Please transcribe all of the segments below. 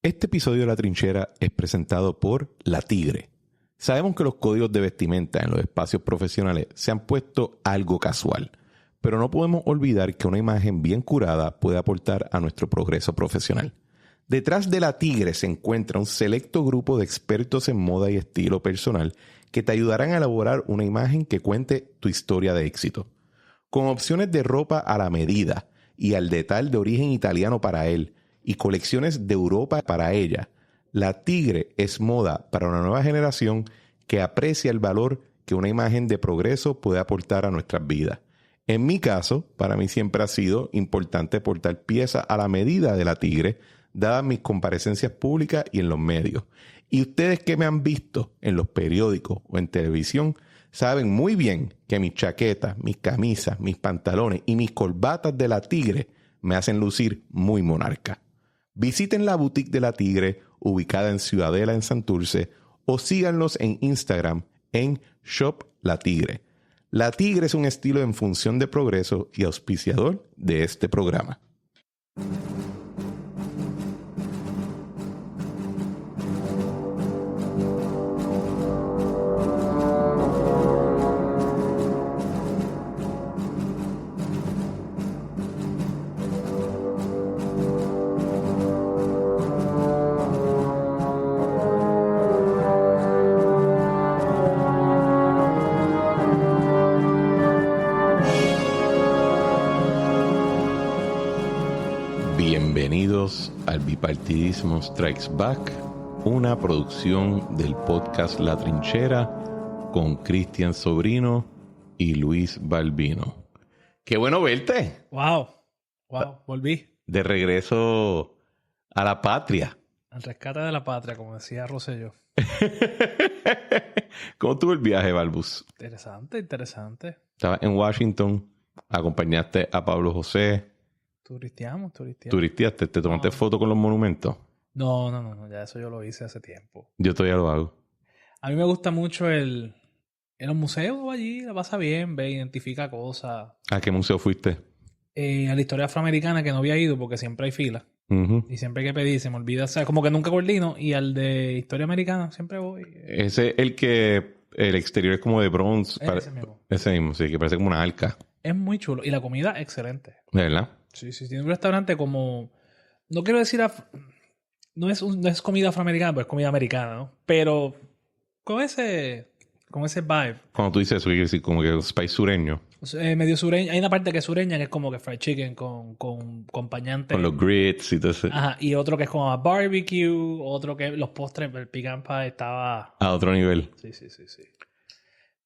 Este episodio de La Trinchera es presentado por La Tigre. Sabemos que los códigos de vestimenta en los espacios profesionales se han puesto algo casual, pero no podemos olvidar que una imagen bien curada puede aportar a nuestro progreso profesional. Detrás de La Tigre se encuentra un selecto grupo de expertos en moda y estilo personal que te ayudarán a elaborar una imagen que cuente tu historia de éxito. Con opciones de ropa a la medida y al detalle de origen italiano para él y colecciones de Europa para ella, La Tigre es moda para una nueva generación que aprecia el valor que una imagen de progreso puede aportar a nuestras vidas. En mi caso, para mí siempre ha sido importante portar piezas a la medida de La Tigre, dadas mis comparecencias públicas y en los medios. Y ustedes que me han visto en los periódicos o en televisión, saben muy bien que mis chaquetas, mis camisas, mis pantalones y mis corbatas de La Tigre me hacen lucir muy monarca. Visiten la boutique de La Tigre, ubicada en Ciudadela, en Santurce, o síganlos en Instagram en Shop La Tigre. La Tigre es un estilo en función de progreso y auspiciador de este programa. Bienvenidos al Bipartidismo Strikes Back, una producción del podcast La Trinchera con Cristian Sobrino y Luis Balbino. ¡Qué bueno verte! ¡Wow! Volví. De regreso a la patria. Al rescate de la patria, como decía Rosselló. ¿Cómo estuvo el viaje, Balbus? Interesante. Estabas en Washington, acompañaste a Pablo José. Turisteamos. ¿Turisteaste? ¿Te tomaste foto con los monumentos? No, ya eso yo lo hice hace tiempo. Yo todavía lo hago. A mí me gusta mucho en los museos allí, la pasa bien, ve, identifica cosas. ¿A qué museo fuiste? A la historia afroamericana, que no había ido porque siempre hay fila. Uh-huh. Y siempre hay que pedir, se me olvida, o sea, como que nunca coordino. Y al de historia americana siempre voy. Ese el exterior es como de bronce. Ese mismo, sí, que parece como una arca. Es muy chulo. Y la comida, excelente. ¿De verdad? Sí, tiene un restaurante como... No quiero decir... No es comida afroamericana, pero es comida americana, ¿no? Pero con ese vibe. Cuando tú dices eso, quiere decir como que un spice sureño. Medio sureño. Hay una parte que es sureña, que es como que fried chicken con acompañante. Con los grits y todo eso. Ajá. Y otro que es como barbecue. Otro que los postres, el pecan pie estaba... A otro nivel. Sí.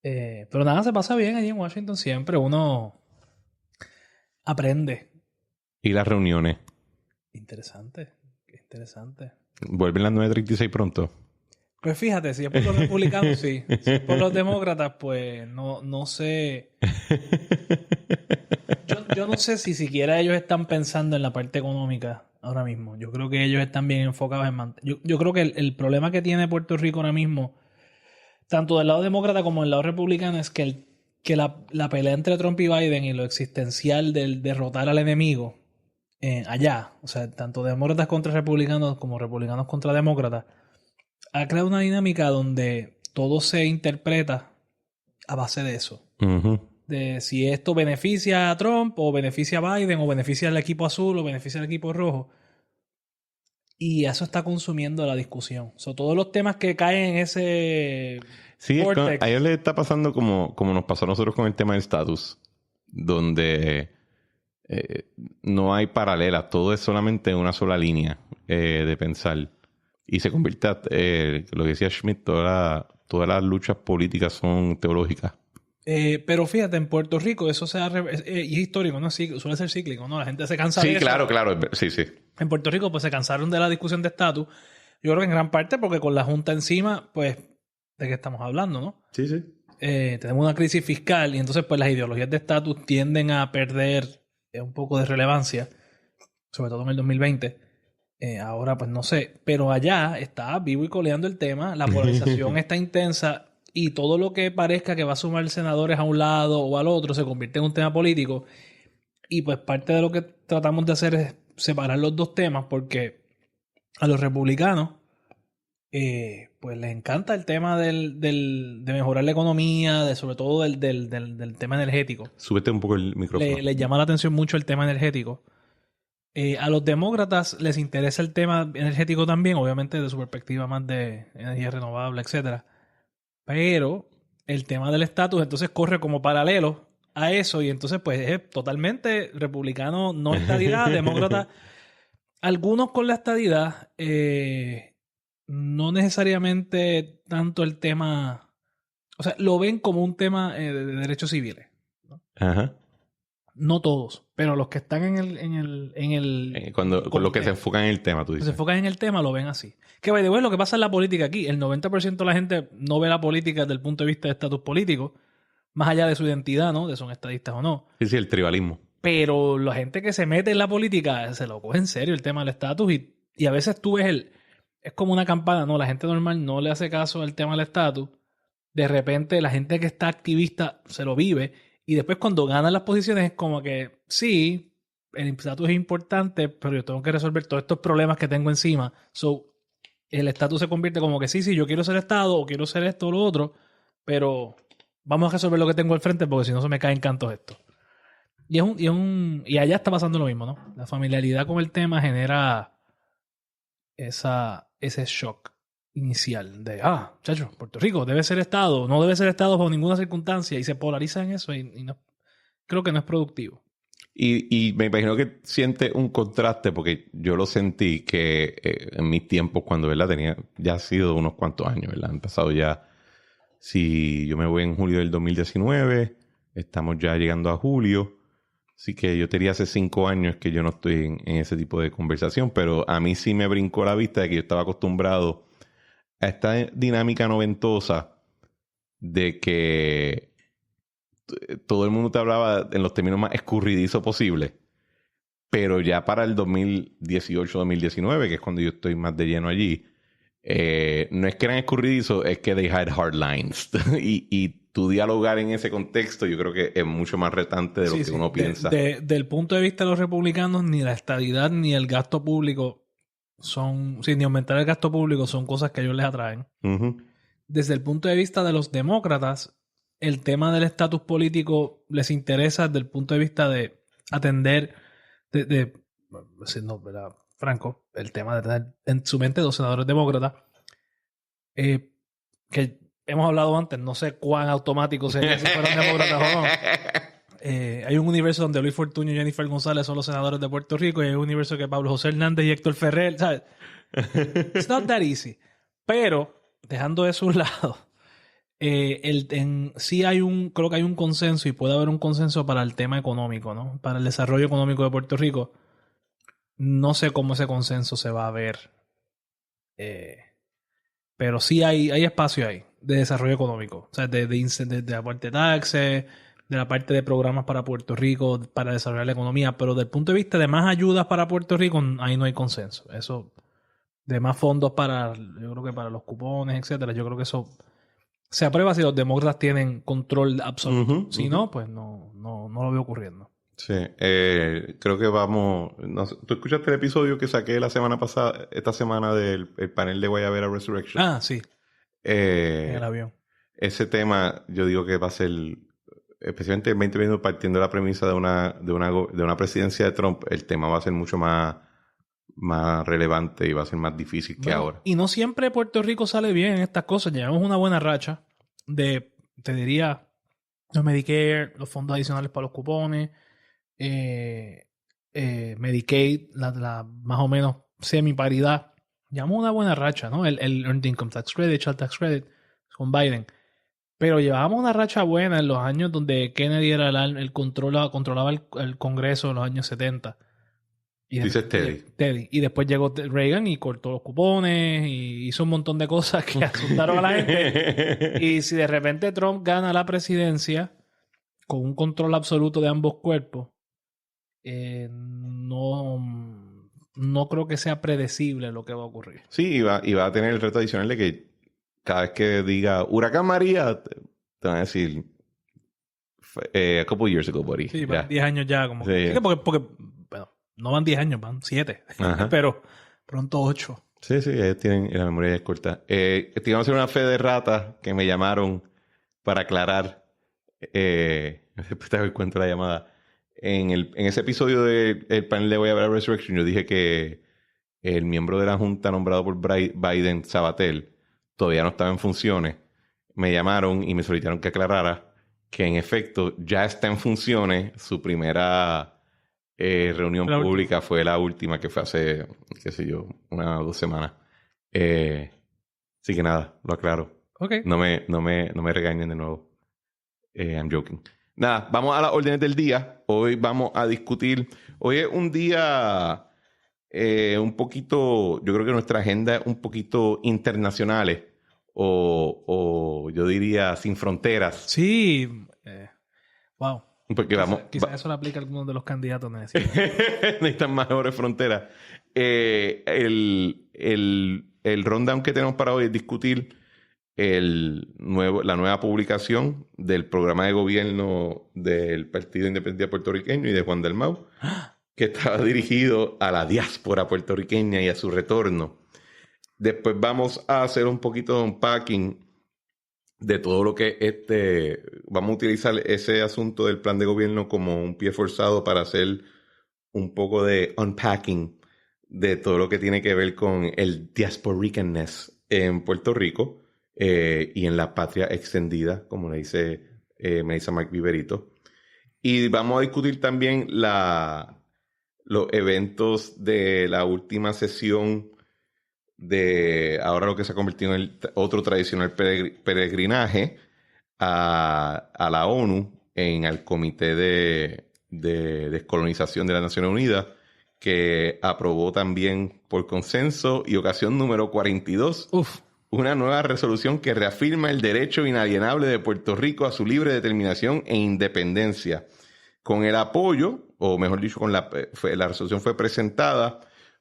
Pero nada, se pasa bien allí en Washington siempre. Uno aprende. ¿Y las reuniones? Interesante. ¿Vuelven las 9:36 pronto? Pues fíjate, si es por los republicanos, sí. Si es por los demócratas, pues no sé. Yo no sé si siquiera ellos están pensando en la parte económica ahora mismo. Yo creo que ellos están bien enfocados en yo creo que el problema que tiene Puerto Rico ahora mismo, tanto del lado demócrata como del lado republicano, es que la pelea entre Trump y Biden y lo existencial del derrotar al enemigo allá, o sea, tanto demócratas contra republicanos como republicanos contra demócratas, ha creado una dinámica donde todo se interpreta a base de eso. Uh-huh. De si esto beneficia a Trump o beneficia a Biden o beneficia al equipo azul o beneficia al equipo rojo. Y eso está consumiendo la discusión. So, todos los temas que caen en ese... Sí, a ellos les está pasando como nos pasó a nosotros con el tema del estatus, donde no hay paralelas, todo es solamente una sola línea de pensar. Y se convierte, lo que decía Schmidt, todas las luchas políticas son teológicas. Pero fíjate, en Puerto Rico eso y es histórico, ¿no? Sí, suele ser cíclico, ¿no? La gente se cansa de eso. Sí, claro, sí. En Puerto Rico pues se cansaron de la discusión de estatus. Yo creo que en gran parte porque con la Junta encima, pues, ¿de qué estamos hablando, no? Sí. Tenemos una crisis fiscal y entonces pues las ideologías de estatus tienden a perder un poco de relevancia, sobre todo en el 2020. Ahora pues no sé, pero allá está vivo y coleando el tema, la polarización está intensa y todo lo que parezca que va a sumar senadores a un lado o al otro se convierte en un tema político. Y pues parte de lo que tratamos de hacer es separar los dos temas porque a los republicanos, pues les encanta el tema de mejorar la economía, sobre todo del tema energético. Súbete un poco el micrófono. Les llama la atención mucho el tema energético. A los demócratas les interesa el tema energético también, obviamente de su perspectiva más de energía renovable, etcétera. Pero el tema del estatus entonces corre como paralelo a eso y entonces pues es totalmente republicano, no estadidad, demócrata. Algunos con la estadidad, no necesariamente tanto el tema, o sea, lo ven como un tema de derechos civiles, ¿no? Ajá. No todos, pero los que están en el con los que se enfocan en el tema, tú dices. Se enfocan en el tema, lo ven así. Que, by the way, lo que pasa en la política aquí, el 90% de la gente no ve la política desde el punto de vista de estatus político, más allá de su identidad, ¿no? De son estadistas o no. Sí, el tribalismo. Pero la gente que se mete en la política se lo coge en serio el tema del estatus y a veces tú ves es como una campana, ¿no? La gente normal no le hace caso al tema del estatus. De repente la gente que está activista se lo vive y después cuando ganan las posiciones es como que sí, el estatus es importante, pero yo tengo que resolver todos estos problemas que tengo encima. So, el estatus se convierte como que sí, yo quiero ser Estado o quiero ser esto o lo otro, pero vamos a resolver lo que tengo al frente porque si no se me caen cantos esto. Y allá está pasando lo mismo, ¿no? La familiaridad con el tema genera ese shock inicial de, chacho, Puerto Rico debe ser Estado, no debe ser Estado bajo ninguna circunstancia y se polariza en eso y no, creo que no es productivo. Y me imagino que siente un contraste porque yo lo sentí que en mis tiempos cuando, ¿verdad? Ya ha sido unos cuantos años, ¿verdad? Han pasado ya, si yo me voy en julio del 2019, estamos ya llegando a julio. Así que yo tenía hace 5 años que yo no estoy en ese tipo de conversación, pero a mí sí me brincó la vista de que yo estaba acostumbrado a esta dinámica noventosa de que todo el mundo te hablaba en los términos más escurridizos posibles, pero ya para el 2018-2019, que es cuando yo estoy más de lleno allí, no es que eran escurridizos, es que they had hard lines. y tu dialogar en ese contexto yo creo que es mucho más retante de lo que uno piensa. Del punto de vista de los republicanos, ni la estadidad ni el gasto público ni aumentar el gasto público son cosas que a ellos les atraen. Uh-huh. Desde el punto de vista de los demócratas, el tema del estatus político les interesa desde el punto de vista de atender, ¿verdad? Franco, el tema de tener en su mente 2 senadores demócratas, que hemos hablado antes, no sé cuán automático sería si fueran demócratas o no. Hay un universo donde Luis Fortuño y Jennifer González son los senadores de Puerto Rico y hay un universo que Pablo José Hernández y Héctor Ferrer, ¿sabes? It's not that easy. Pero, dejando eso a un lado, sí creo que hay un consenso y puede haber un consenso para el tema económico, ¿no? Para el desarrollo económico de Puerto Rico. No sé cómo ese consenso se va a ver. Pero sí hay espacio ahí de desarrollo económico. O sea, de la parte de taxes, de la parte de programas para Puerto Rico, para desarrollar la economía. Pero desde el punto de vista de más ayudas para Puerto Rico, ahí no hay consenso. Eso, de más fondos yo creo que para los cupones, etcétera, yo creo que eso se aprueba si los demócratas tienen control absoluto. Uh-huh, si no, pues no lo veo ocurriendo. Sí, creo que vamos... No sé, ¿tú escuchaste el episodio que saqué la semana pasada, esta semana del el panel de Guayabera Resurrection? Ah, sí. En el avión. Ese tema yo digo que va a ser, especialmente en 2021, partiendo de la premisa de una presidencia de Trump, el tema va a ser mucho más relevante y va a ser más difícil que ahora. Y no siempre Puerto Rico sale bien en estas cosas. Llevamos una buena racha de, te diría, los Medicare, los fondos adicionales para los cupones, Medicaid, la más o menos semi-paridad. Llevamos una buena racha, ¿no? El Earned Income Tax Credit, Child Tax Credit con Biden. Pero llevábamos una racha buena en los años donde Kennedy era controlaba el Congreso en los años 70. Dices Teddy. Y después llegó Reagan y cortó los cupones y hizo un montón de cosas que asustaron a la gente. Y si de repente Trump gana la presidencia con un control absoluto de ambos cuerpos, no creo que sea predecible lo que va a ocurrir. Sí, y va a tener el reto adicional de que cada vez que diga Huracán María, te van a decir a couple years ago, buddy. Sí, van 10 años ya. Como sí. Porque bueno, no van 10 años, van 7. Pero pronto 8. Sí, ellos tienen la memoria ya corta. Te iban a hacer una fe de rata que me llamaron para aclarar. Después te doy cuenta de la llamada. En ese episodio del panel de Voy a ver a Resurrection, yo dije que el miembro de la Junta nombrado por Biden, Sabatel, todavía no estaba en funciones. Me llamaron y me solicitaron que aclarara que en efecto ya está en funciones. Su primera reunión pública fue la última, que fue hace, qué sé yo, 1 o 2 semanas. Así que nada, lo aclaro. Okay. No me regañen de nuevo. I'm joking. Nada, vamos a las órdenes del día. Hoy vamos a discutir. Hoy es un día un poquito, yo creo que nuestra agenda es un poquito internacionales o yo diría sin fronteras. Sí. Wow. Porque quizás eso lo aplica a algunos de los candidatos. Necesitan mayores fronteras. El rundown que tenemos para hoy es discutir la nueva publicación del programa de gobierno del Partido Independiente Puertorriqueño y de Juan Dalmau, que estaba dirigido a la diáspora puertorriqueña y a su retorno. Después vamos a hacer un poquito de unpacking de todo lo que vamos a utilizar ese asunto del plan de gobierno como un pie forzado para hacer un poco de unpacking de todo lo que tiene que ver con el diasporicanness en Puerto Rico y en la patria extendida, como le dice Melissa Mark Viverito. Y vamos a discutir también los eventos de la última sesión de ahora lo que se ha convertido en el otro tradicional peregrinaje a la ONU, al Comité de Descolonización de las Naciones Unidas, que aprobó también por consenso y ocasión número 42 una nueva resolución que reafirma el derecho inalienable de Puerto Rico a su libre determinación e independencia. Con el apoyo, o mejor dicho, la resolución fue presentada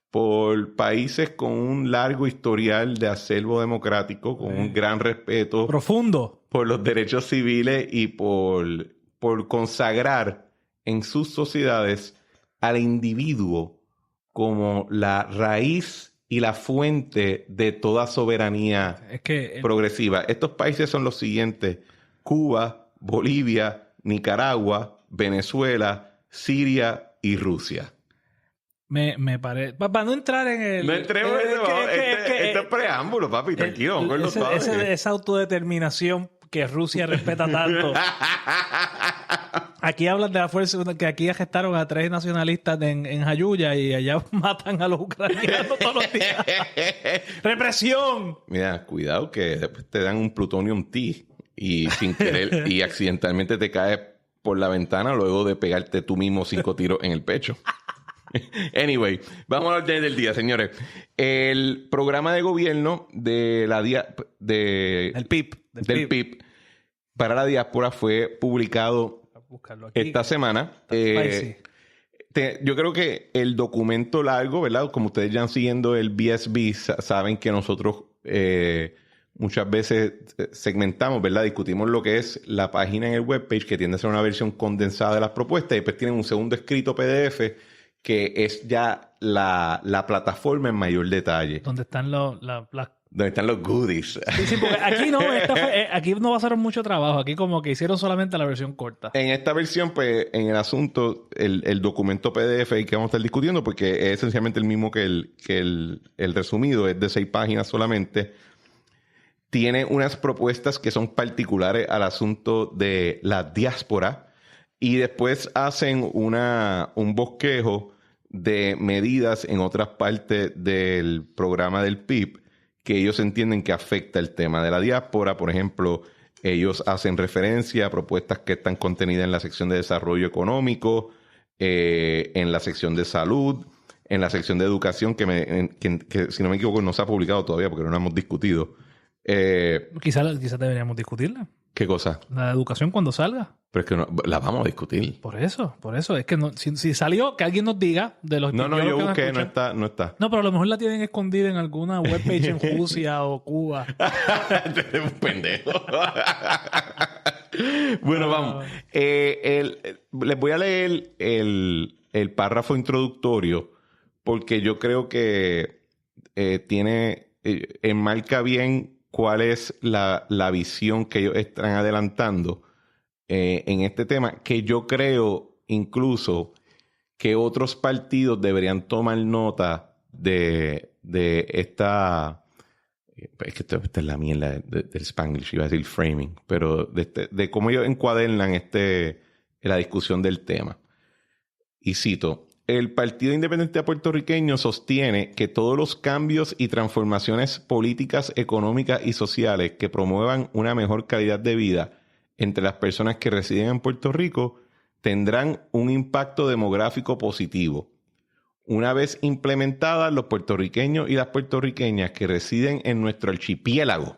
por países con un largo historial de acervo democrático, con un gran respeto profundo por los derechos civiles y por consagrar en sus sociedades al individuo como la raíz y la fuente de toda soberanía progresiva. Estos países son los siguientes: Cuba, Bolivia, Nicaragua, Venezuela, Siria y Rusia. Me parece... Para no entrar en el... No entremos en eso. Esto es preámbulo, papi. Tranquilo. Esa autodeterminación que Rusia respeta tanto. Aquí hablan de la fuerza... Que aquí arrestaron a 3 nacionalistas en Jayuya y allá matan a los ucranianos todos los días. ¡Represión! Mira, cuidado que después te dan un plutonium T y sin querer y accidentalmente te caes por la ventana luego de pegarte tú mismo 5 tiros en el pecho. Anyway, vamos a la orden del día, señores. El programa de gobierno de del PIP para la diáspora fue publicado esta semana. Yo creo que el documento largo, ¿verdad? Como ustedes ya han siguiendo el BSB, saben que nosotros muchas veces segmentamos, ¿verdad? Discutimos lo que es la página en el webpage, que tiende a ser una versión condensada de las propuestas, y después tienen un segundo escrito PDF, que es ya la plataforma en mayor detalle. Donde están donde están los goodies. Sí, porque aquí no basaron mucho trabajo. Aquí como que hicieron solamente la versión corta. En esta versión, pues, en el asunto, el documento PDF que vamos a estar discutiendo, porque es esencialmente el mismo que el resumido, es de 6 páginas solamente, tiene unas propuestas que son particulares al asunto de la diáspora, y después hacen un bosquejo de medidas en otras partes del programa del PIP que ellos entienden que afecta el tema de la diáspora. Por ejemplo, ellos hacen referencia a propuestas que están contenidas en la sección de desarrollo económico, en la sección de salud, en la sección de educación, que si no me equivoco no se ha publicado todavía porque no la hemos discutido. Quizás deberíamos discutirla. ¿Qué cosa? La educación cuando salga. Pero es que la vamos a discutir. Por eso. Es que si salió, que alguien nos diga de los... No, yo busqué, no está. No, pero a lo mejor la tienen escondida en alguna webpage en Rusia o Cuba. Eres un pendejo. Bueno, vamos. Les voy a leer el párrafo introductorio porque yo creo que enmarca bien cuál es la visión que ellos están adelantando en este tema, que yo creo incluso que otros partidos deberían tomar nota de esta... Es que esta es la mierda del Spanglish, iba a decir framing, pero de cómo ellos encuadernan la discusión del tema. Y cito: el Partido Independiente Puertorriqueño sostiene que todos los cambios y transformaciones políticas, económicas y sociales que promuevan una mejor calidad de vida entre las personas que residen en Puerto Rico tendrán un impacto demográfico positivo. Una vez implementadas, los puertorriqueños y las puertorriqueñas que residen en nuestro archipiélago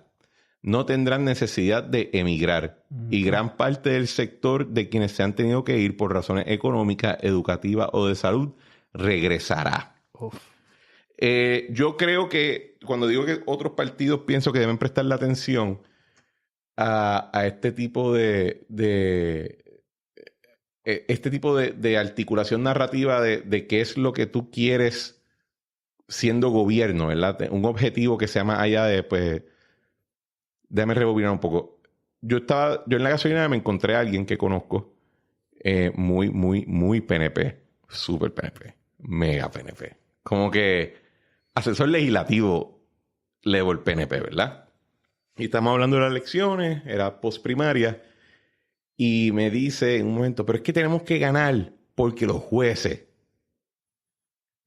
no tendrán necesidad de emigrar. Y gran parte del sector de quienes se han tenido que ir por razones económicas, educativas o de salud regresará. Yo creo que cuando digo que otros partidos pienso que deben prestarle atención a este tipo de articulación narrativa de qué es lo que tú quieres siendo gobierno, ¿verdad? Un objetivo que sea más allá de, pues, déjame rebobinar un poco. Yo en la gasolinera me encontré a alguien que conozco muy PNP, súper PNP, mega PNP. Como que asesor legislativo level PNP, ¿verdad? Y estamos hablando de las elecciones, era postprimaria. Y me dice en un momento, pero es que tenemos que ganar porque los jueces,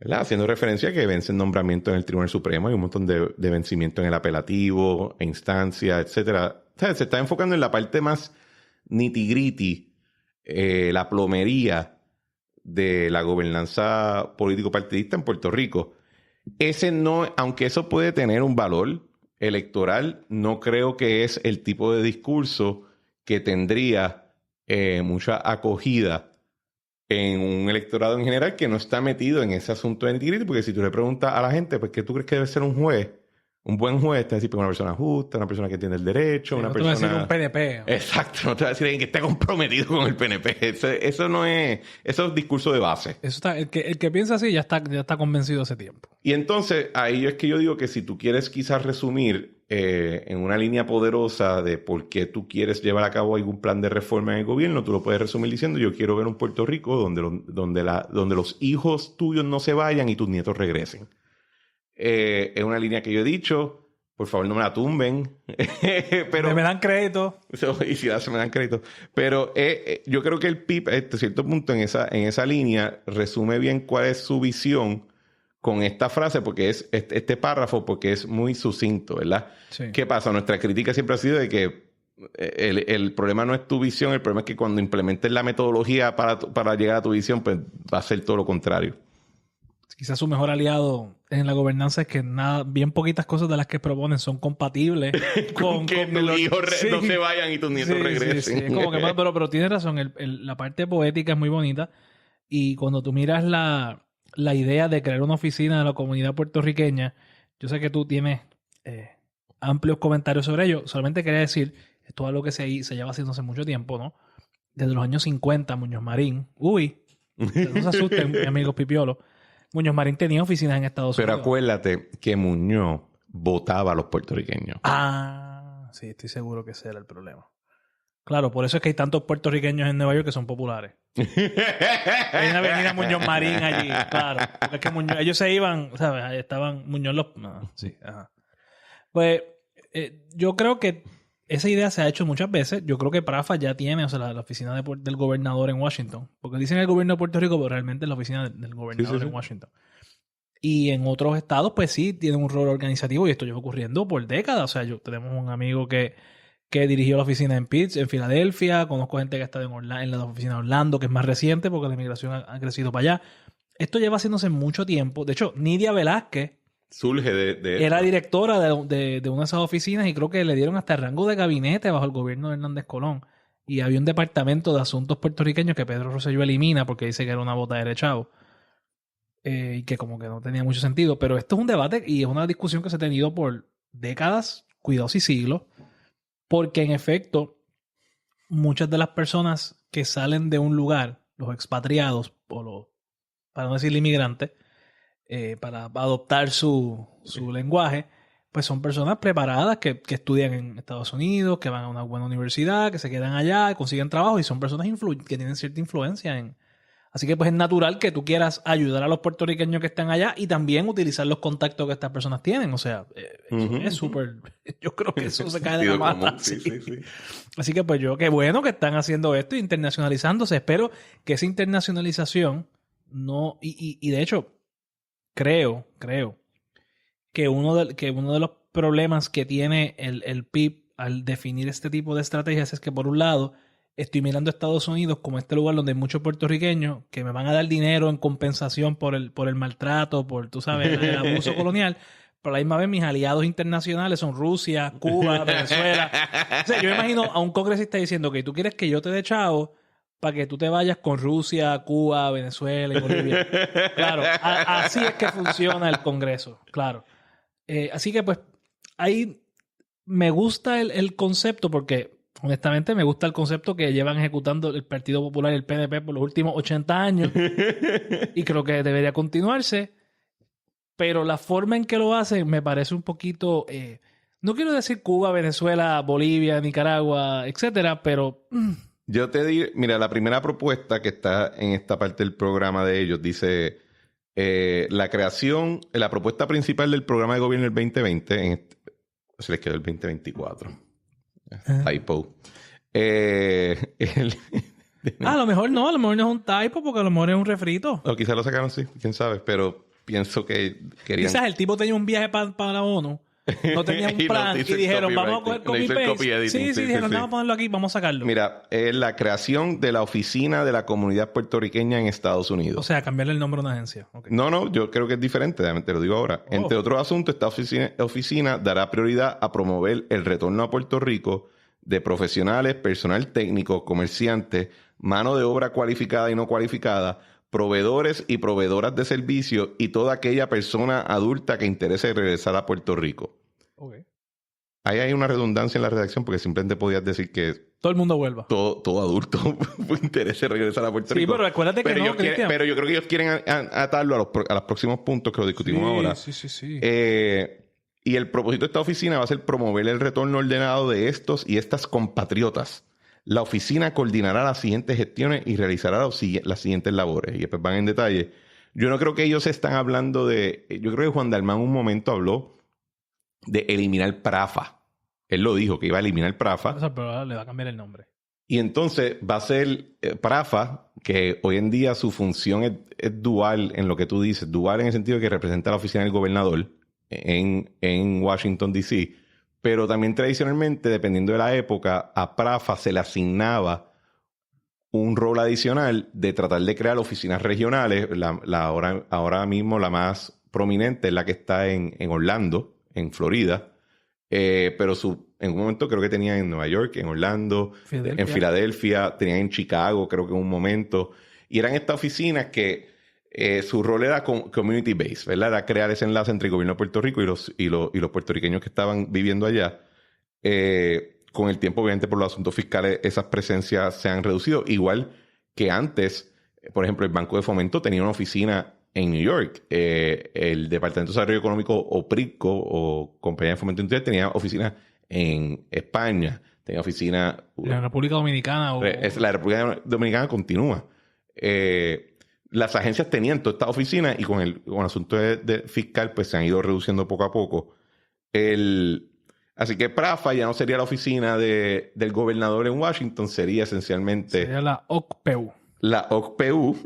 ¿verdad? Haciendo referencia a que vencen nombramiento en el Tribunal Supremo, hay un montón de vencimiento en el apelativo, instancia, etcétera. O sea, se está enfocando en la parte más nitty-gritty, la plomería de la gobernanza político-partidista en Puerto Rico. Ese no, aunque eso puede tener un valor electoral, no creo que es el tipo de discurso que tendría mucha acogida en un electorado en general que no está metido en ese asunto de nitty-gritty, porque si tú le preguntas a la gente, pues, ¿qué tú crees que debe ser un juez? Un buen juez te va a decir, pues, una persona justa, una persona que entiende el derecho, una persona... No te va a decir un PNP. Exacto, no te va a decir alguien que esté comprometido con el PNP. Eso no es... Eso es discurso de base. Eso está, el que piensa así ya está convencido hace tiempo. Y entonces, ahí es que yo digo que si tú quieres quizás resumir en una línea poderosa de por qué tú quieres llevar a cabo algún plan de reforma en el gobierno, tú lo puedes resumir diciendo: yo quiero ver un Puerto Rico donde los hijos tuyos no se vayan y tus nietos regresen. Es una línea que yo he dicho, por favor no me la tumben. Pero me dan crédito. Y si se me dan crédito. Pero yo creo que el PIB, a cierto punto en esa línea, resume bien cuál es su visión con esta frase, porque es este párrafo, porque es muy sucinto, ¿verdad? Sí. ¿Qué pasa? Nuestra crítica siempre ha sido de que el problema no es tu visión, el problema es que cuando implementes la metodología para llegar a tu visión, pues va a ser todo lo contrario. Quizás su mejor aliado en la gobernanza es que bien poquitas cosas de las que proponen son compatibles con que tus hijos no se vayan y tus nietos regresen. Sí. Es como que, pero tienes razón, la parte poética es muy bonita, y cuando tú miras la idea de crear una oficina de la comunidad puertorriqueña, yo sé que tú tienes amplios comentarios sobre ello. Solamente quería decir, esto es algo que se lleva haciendo hace mucho tiempo, ¿no? Desde los años 50, Muñoz Marín, no se asusten, amigos pipiolos, Muñoz Marín tenía oficinas en Estados Unidos. Pero acuérdate que Muñoz votaba a los puertorriqueños. Sí, estoy seguro que ese era el problema. Claro, por eso es que hay tantos puertorriqueños en Nueva York que son populares. Hay una avenida Muñoz Marín allí, claro. Porque es que ellos se iban, ¿sabes? Estaban Muñoz los... No, sí, ajá. Pues yo creo que esa idea se ha hecho muchas veces. Yo creo que Prafa ya tiene, o sea, la oficina del gobernador en Washington. Porque dicen el gobierno de Puerto Rico, pero realmente es la oficina del gobernador en Washington. Y en otros estados, pues sí, tienen un rol organizativo, y esto lleva ocurriendo por décadas. O sea, tenemos un amigo que dirigió la oficina en Filadelfia. Conozco gente que ha estado en la oficina de Orlando, que es más reciente porque la inmigración ha crecido para allá. Esto lleva haciéndose mucho tiempo. De hecho, Nidia Velázquez surge de era directora de una de esas oficinas, y creo que le dieron hasta el rango de gabinete bajo el gobierno de Hernández Colón. Y había un departamento de asuntos puertorriqueños que Pedro Rosselló elimina porque dice que era una botadera de chavo. Y que como que no tenía mucho sentido. Pero esto es un debate y es una discusión que se ha tenido por décadas, cuidados y siglos. Porque en efecto, muchas de las personas que salen de un lugar, los expatriados, para no decir inmigrantes, para adoptar su lenguaje, pues son personas preparadas que estudian en Estados Unidos, que van a una buena universidad, que se quedan allá, consiguen trabajo y son personas que tienen cierta influencia en... Así que pues es natural que tú quieras ayudar a los puertorriqueños que están allá y también utilizar los contactos que estas personas tienen. O sea, es súper... Yo creo que eso se cae de la mata. Sí. Así que pues qué bueno que están haciendo esto, internacionalizándose. Espero que esa internacionalización no... Y de hecho, creo que uno de los problemas que tiene el PIB al definir este tipo de estrategias es que, por un lado, estoy mirando a Estados Unidos como este lugar donde hay muchos puertorriqueños que me van a dar dinero en compensación por el maltrato, por, tú sabes, el abuso colonial. Pero a la misma vez mis aliados internacionales son Rusia, Cuba, Venezuela. O sea, yo me imagino a un congresista diciendo que tú quieres que yo te dé chavo para que tú te vayas con Rusia, Cuba, Venezuela y Bolivia. Claro, así es que funciona el Congreso, claro. Así que pues ahí me gusta el concepto porque honestamente me gusta el concepto que llevan ejecutando el Partido Popular y el PNP por los últimos 80 años y creo que debería continuarse, pero la forma en que lo hacen me parece un poquito, no quiero decir Cuba, Venezuela, Bolivia, Nicaragua, etcétera, pero... Yo te digo, mira, la primera propuesta que está en esta parte del programa de ellos dice... la propuesta principal del programa de gobierno del 2020, se les quedó el 2024. Typo. A lo mejor no es un typo porque a lo mejor es un refrito. O quizás lo sacaron, sí, quién sabe, pero pienso que querían... Quizás el tipo tenía un viaje para la ONU, no tenía un plan y dijeron, vamos a coger copy-paste. Sí, dijeron, vamos a ponerlo aquí, vamos a sacarlo. Mira, es la creación de la oficina de la comunidad puertorriqueña en Estados Unidos. O sea, cambiarle el nombre a una agencia. Okay. No, yo creo que es diferente, te lo digo ahora. Entre otros asuntos, esta oficina dará prioridad a promover el retorno a Puerto Rico de profesionales, personal técnico, comerciantes, mano de obra cualificada y no cualificada, proveedores y proveedoras de servicios y toda aquella persona adulta que interese regresar a Puerto Rico. Okay. Ahí hay una redundancia en la redacción porque simplemente podías decir que... Todo el mundo vuelva. Todo adulto interese regresar a Puerto Rico. Sí, pero acuérdate que no, Cristian. Pero yo creo que ellos quieren atarlo a los próximos puntos que lo discutimos ahora. Sí. Y el propósito de esta oficina va a ser promover el retorno ordenado de estos y estas compatriotas. La oficina coordinará las siguientes gestiones y realizará las siguientes labores. Y después van en detalle. Yo no creo que ellos están hablando de... Yo creo que Juan Dalmán un momento habló de eliminar PRAFA. Él lo dijo, que iba a eliminar PRAFA. O sea, pero le va a cambiar el nombre. Y entonces va a ser PRAFA, que hoy en día su función es dual en lo que tú dices. Dual en el sentido de que representa la oficina del gobernador en Washington, D.C., pero también tradicionalmente, dependiendo de la época, a PRAFA se le asignaba un rol adicional de tratar de crear oficinas regionales. Ahora mismo la más prominente es la que está en Orlando, en Florida, pero en un momento creo que tenía en Nueva York, en Orlando, en Filadelfia, tenían en Chicago, creo que en un momento. Y eran estas oficinas que su rol era community based, ¿verdad? Era crear ese enlace entre el gobierno de Puerto Rico y los puertorriqueños que estaban viviendo allá. Con el tiempo, obviamente, por los asuntos fiscales, esas presencias se han reducido. Igual que antes, por ejemplo, el Banco de Fomento tenía una oficina en New York. El Departamento de Desarrollo Económico, o PRICO, o Compañía de Fomento Industrial, tenía oficinas en España. Tenía oficina... La República Dominicana. La República Dominicana continúa. Las agencias tenían todas estas oficinas y con el asunto de fiscal pues se han ido reduciendo poco a poco. Así que PRAFA ya no sería la oficina del gobernador en Washington, sería esencialmente... Sería la OCPU. La OCPU.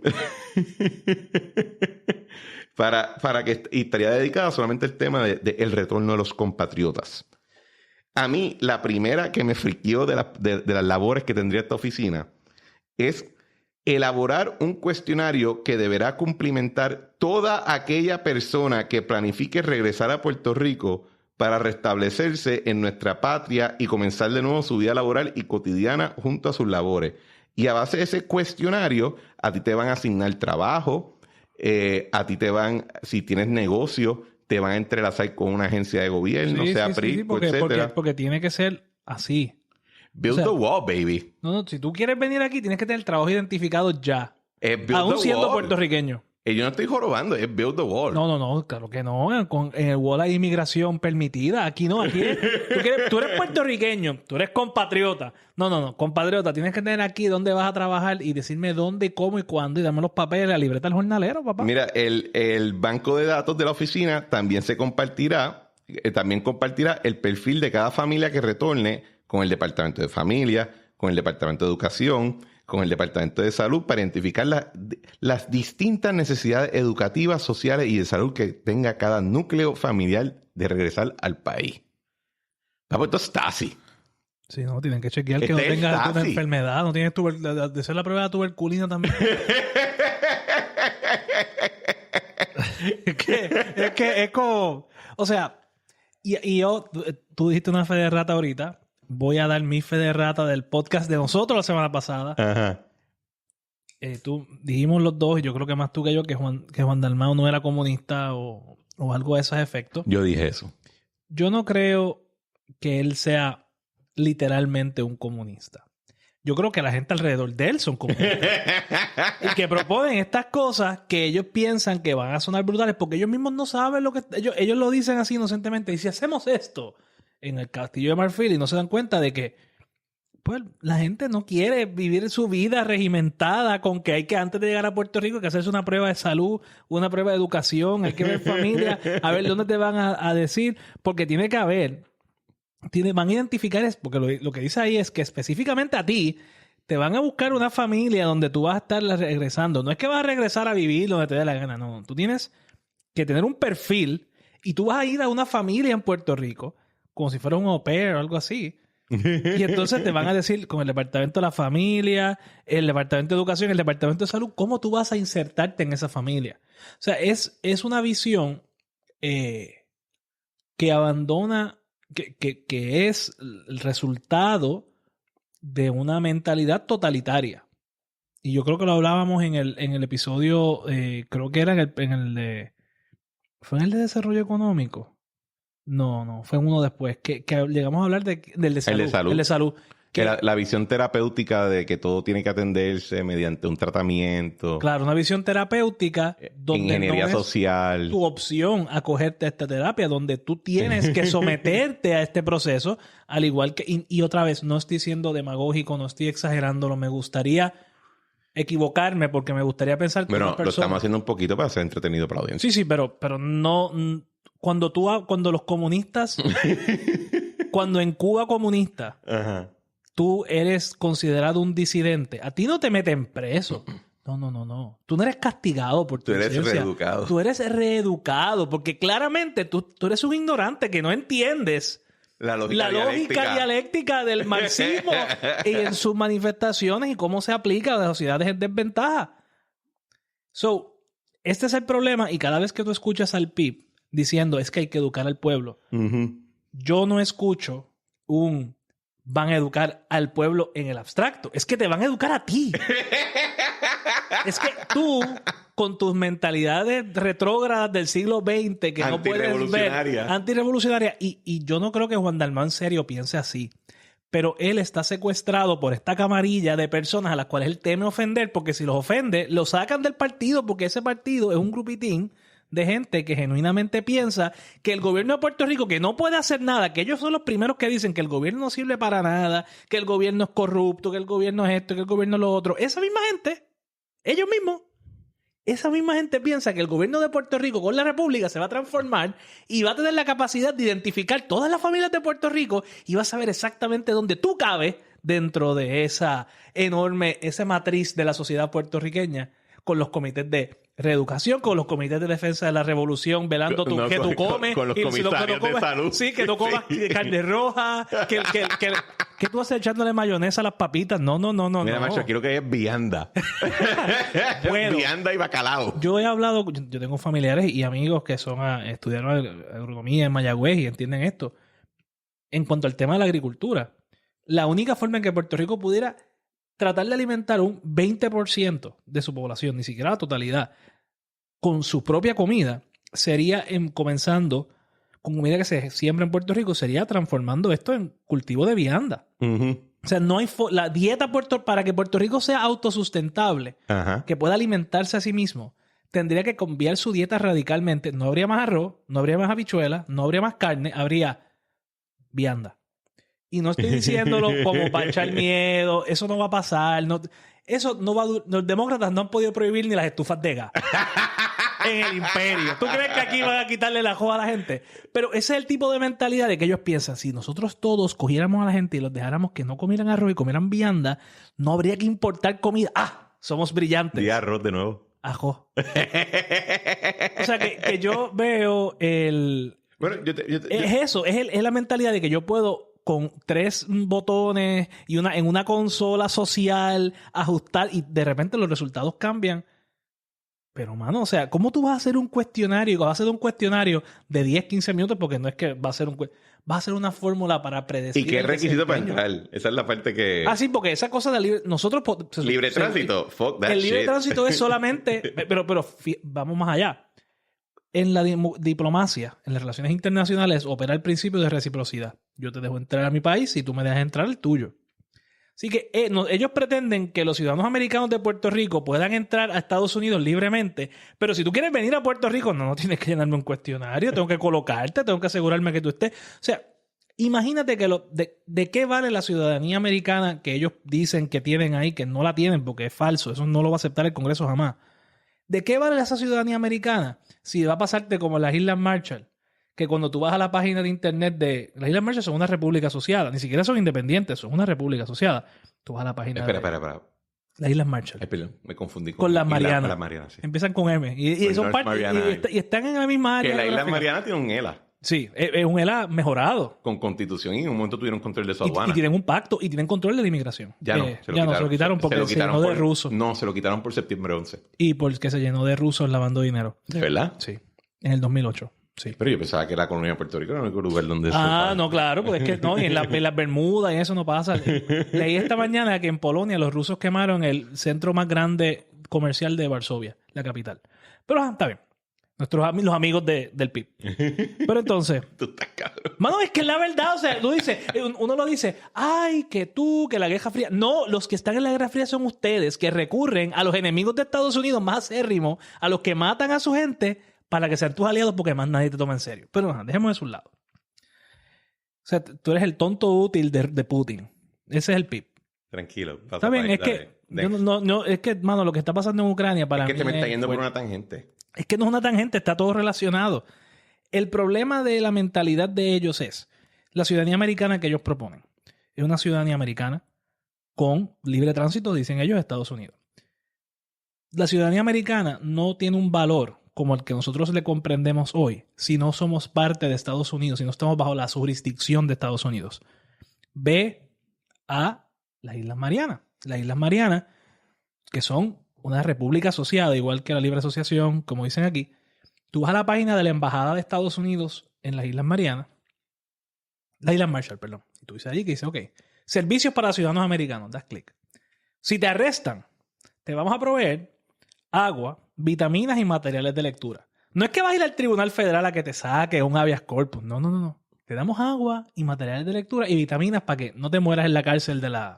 Y estaría dedicada solamente al tema del retorno de los compatriotas. A mí, la primera que me friqueó de las labores que tendría esta oficina es elaborar un cuestionario que deberá cumplimentar toda aquella persona que planifique regresar a Puerto Rico para restablecerse en nuestra patria y comenzar de nuevo su vida laboral y cotidiana junto a sus labores. Y a base de ese cuestionario, a ti te van a asignar trabajo, a ti si tienes negocio, te van a entrelazar con una agencia de gobierno, PRICO, etcétera. Porque tiene que ser así. Build the wall, baby. No, si tú quieres venir aquí, tienes que tener el trabajo identificado ya. Aún siendo puertorriqueño. Yo no estoy jorobando, es build the wall. No, claro que no. En el wall hay inmigración permitida. Aquí no, aquí tú eres puertorriqueño, tú eres compatriota. No, compatriota, tienes que tener aquí dónde vas a trabajar y decirme dónde, cómo y cuándo y dame los papeles, la libreta del jornalero, papá. Mira, el banco de datos de la oficina también compartirá el perfil de cada familia que retorne con el Departamento de Familia, con el Departamento de Educación, con el Departamento de Salud para identificar las distintas necesidades educativas, sociales y de salud que tenga cada núcleo familiar de regresar al país. Esto está así. Sí, no, tienen que chequear que no tengas alguna enfermedad, no tienes de ser la prueba de tuberculina también. es que es como, o sea, y yo, tú dijiste una fe de rata ahorita. Voy a dar mi fe de rata del podcast de nosotros la semana pasada. Ajá. Tú dijimos los dos, y yo creo que más tú que yo, que Juan Dalmau no era comunista o algo de esos efectos. Yo dije eso. Yo no creo que él sea literalmente un comunista. Yo creo que la gente alrededor de él son comunistas. Y que proponen estas cosas que ellos piensan que van a sonar brutales porque ellos mismos no saben lo que... Ellos lo dicen así inocentemente. Y si hacemos esto en el Castillo de Marfil y no se dan cuenta de que pues la gente no quiere vivir su vida regimentada con que hay que antes de llegar a Puerto Rico hay que hacerse una prueba de salud, una prueba de educación, hay que ver familia, a ver dónde te van a decir, porque tiene que haber, van a identificar, porque lo que dice ahí es que específicamente a ti te van a buscar una familia donde tú vas a estar regresando. No es que vas a regresar a vivir donde te dé la gana, no. Tú tienes que tener un perfil y tú vas a ir a una familia en Puerto Rico como si fuera un au pair o algo así. Y entonces te van a decir con el Departamento de la Familia, el Departamento de Educación, el Departamento de Salud, cómo tú vas a insertarte en esa familia. O sea, es una visión que abandona, que es el resultado de una mentalidad totalitaria. Y yo creo que lo hablábamos en el episodio, creo que era en el de... ¿Fue en el de desarrollo económico? No, fue uno después. Que llegamos a hablar del de salud. El de salud. Que la visión terapéutica de que todo tiene que atenderse mediante un tratamiento. Claro, una visión terapéutica donde ingeniería no es social. Tu opción acogerte a esta terapia, donde tú tienes que someterte a este proceso, al igual que... Y otra vez, no estoy siendo demagógico, no estoy exagerándolo. Me gustaría equivocarme porque me gustaría pensar que bueno, lo estamos haciendo un poquito para ser entretenido para la audiencia. Sí, pero no... Cuando los comunistas... cuando en Cuba comunista... Ajá. Tú eres considerado un disidente. A ti no te meten preso. No. Tú no eres castigado por tu disidencia. Tú eres reeducado. Tú eres reeducado porque claramente tú eres un ignorante que no entiendes la lógica dialéctica del marxismo y en sus manifestaciones y cómo se aplica a las sociedades en desventaja. Este es el problema y cada vez que tú escuchas al PIB diciendo es que hay que educar al pueblo, yo no escucho van a educar al pueblo en el abstracto. Es que te van a educar a ti. Es que tú, con tus mentalidades retrógradas del siglo XX que no puedes ver, antirrevolucionaria, y yo no creo que Juan Dalmau en serio piense así, pero él está secuestrado por esta camarilla de personas a las cuales él teme ofender, porque si los ofende, lo sacan del partido, porque ese partido es un grupitín de gente que genuinamente piensa que el gobierno de Puerto Rico, que no puede hacer nada, que ellos son los primeros que dicen que el gobierno no sirve para nada, que el gobierno es corrupto, que el gobierno es esto, que el gobierno es lo otro. Esa misma gente, ellos mismos, esa misma gente piensa que el gobierno de Puerto Rico con la República se va a transformar y va a tener la capacidad de identificar todas las familias de Puerto Rico y va a saber exactamente dónde tú cabes dentro de esa matriz de la sociedad puertorriqueña, con los comités de reeducación, con los comités de defensa de la revolución, velando que tú comes. Con los comisarios de salud. Sí, que no comas carne roja, que tú haces echándole mayonesa a las papitas. No. Mira, macho, aquí lo que hay es vianda. Bueno, vianda y bacalao. Yo tengo familiares y amigos que estudiaron agronomía en Mayagüez y entienden esto. En cuanto al tema de la agricultura, la única forma en que Puerto Rico pudiera tratar de alimentar un 20% de su población, ni siquiera la totalidad, con su propia comida, sería comenzando con comida que se siembra en Puerto Rico, sería transformando esto en cultivo de vianda. O sea, no hay la dieta para que Puerto Rico sea autosustentable, que pueda alimentarse a sí mismo, tendría que cambiar su dieta radicalmente. No habría más arroz, no habría más habichuelas, no habría más carne, habría vianda. Y no estoy diciéndolo como para echar miedo, eso no va a pasar, eso no va a los demócratas no han podido prohibir ni las estufas de gas en el imperio. ¿Tú crees que aquí van a quitarle la joda a la gente? Pero ese es el tipo de mentalidad de que ellos piensan, si nosotros todos cogiéramos a la gente y los dejáramos que no comieran arroz y comieran vianda, no habría que importar comida. Somos brillantes. Y arroz de nuevo. Ajo. O sea, que yo veo Bueno, es eso, es la mentalidad de que yo puedo con 3 botones y en una consola social ajustar y de repente los resultados cambian. Pero, mano, o sea, ¿cómo tú vas a hacer un cuestionario? Vas a hacer un cuestionario de 10, 15 minutos porque no es que va a ser va a ser una fórmula para predecir. ¿Y qué requisito para entrar? Esa es la parte que... Sí, porque esa cosa de libre... Libre tránsito. Fuck that shit. El libre tránsito es solamente... pero vamos más allá. En la diplomacia, en las relaciones internacionales, opera el principio de reciprocidad. Yo te dejo entrar a mi país y tú me dejas entrar al tuyo. Así que ellos pretenden que los ciudadanos americanos de Puerto Rico puedan entrar a Estados Unidos libremente, pero si tú quieres venir a Puerto Rico, no tienes que llenarme un cuestionario, tengo que colocarte, tengo que asegurarme que tú estés. O sea, imagínate que de qué vale la ciudadanía americana que ellos dicen que tienen ahí, que no la tienen porque es falso, eso no lo va a aceptar el Congreso jamás. ¿De qué vale esa ciudadanía americana si va a pasarte como las Islas Marshall? Que cuando tú vas a la página de internet de... Las Islas Marshall son una república asociada. Ni siquiera son independientes, son una república asociada. Tú vas a la página Espera. Las Islas Marshall. Perdón, me confundí con las Marianas. Las Marianas, sí. Empiezan con M. Y son y están en la misma área. Que la Isla Mariana tiene un ELA. Sí, es un ELA mejorado. Con constitución y en un momento tuvieron control de su aduana. Y tienen un pacto y tienen control de la inmigración. Ya no, se lo quitaron porque se llenó de rusos. No, se lo quitaron por septiembre 11. Y porque se llenó de rusos lavando dinero. ¿De verdad? Sí, en el 2008. Sí. Pero yo pensaba que la colonia de Puerto Rico era el único lugar donde no, claro, porque es que no, y en las Bermudas y eso no pasa. Leí esta mañana que en Polonia los rusos quemaron el centro más grande comercial de Varsovia, la capital. Pero está bien. Los amigos del PIB. Pero entonces... Tú estás cabrón. Mano, es que es la verdad. O sea, uno lo dice, ay, que la Guerra Fría. No, los que están en la Guerra Fría son ustedes que recurren a los enemigos de Estados Unidos más acérrimos, a los que matan a su gente para que sean tus aliados porque más nadie te toma en serio. Pero dejemos eso a un lado. O sea, tú eres el tonto útil de Putin. Ese es el PIB. Tranquilo. Está bien, es que... es que, mano, lo que está pasando en Ucrania para mí... Es que te me está yendo por una tangente. Es que no es una tangente, está todo relacionado. El problema de la mentalidad de ellos es la ciudadanía americana que ellos proponen. Es una ciudadanía americana con libre tránsito, dicen ellos, a Estados Unidos. La ciudadanía americana no tiene un valor como el que nosotros le comprendemos hoy si no somos parte de Estados Unidos, si no estamos bajo la jurisdicción de Estados Unidos. Ve a las Islas Marianas. Las Islas Marianas, que son una república asociada, igual que la libre asociación, como dicen aquí. Tú vas a la página de la Embajada de Estados Unidos en las Islas Marianas, las Islas Marshall, perdón. Y tú dices allí que dice, ok, servicios para ciudadanos americanos, das clic. Si te arrestan, te vamos a proveer agua, vitaminas y materiales de lectura. No es que vas a ir al Tribunal Federal a que te saque un habeas corpus. No. Te damos agua y materiales de lectura y vitaminas para que no te mueras en la cárcel de la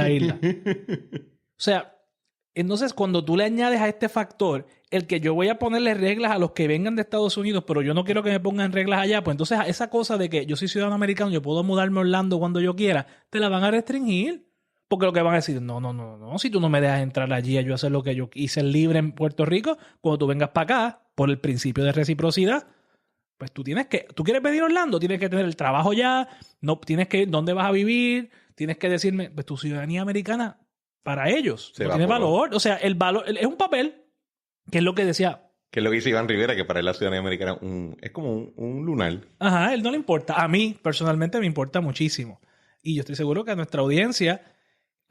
isla. O sea, entonces cuando tú le añades a este factor el que yo voy a ponerle reglas a los que vengan de Estados Unidos, pero yo no quiero que me pongan reglas allá, pues entonces esa cosa de que yo soy ciudadano americano, yo puedo mudarme a Orlando cuando yo quiera, te la van a restringir. Porque lo que van a decir, no, si tú no me dejas entrar allí a yo hacer lo que yo hice libre en Puerto Rico, cuando tú vengas para acá, por el principio de reciprocidad, pues tú quieres venir a Orlando, tienes que tener el trabajo ya, no tienes que ir, ¿dónde vas a vivir? Tienes que decirme, pues tu ciudadanía americana para ellos no tiene valor. O sea, el valor es un papel, que es lo que decía. Que es lo que dice Iván Rivera, que para él la ciudadanía americana es como un lunar. Ajá, a él no le importa. A mí, personalmente, me importa muchísimo. Y yo estoy seguro que a nuestra audiencia,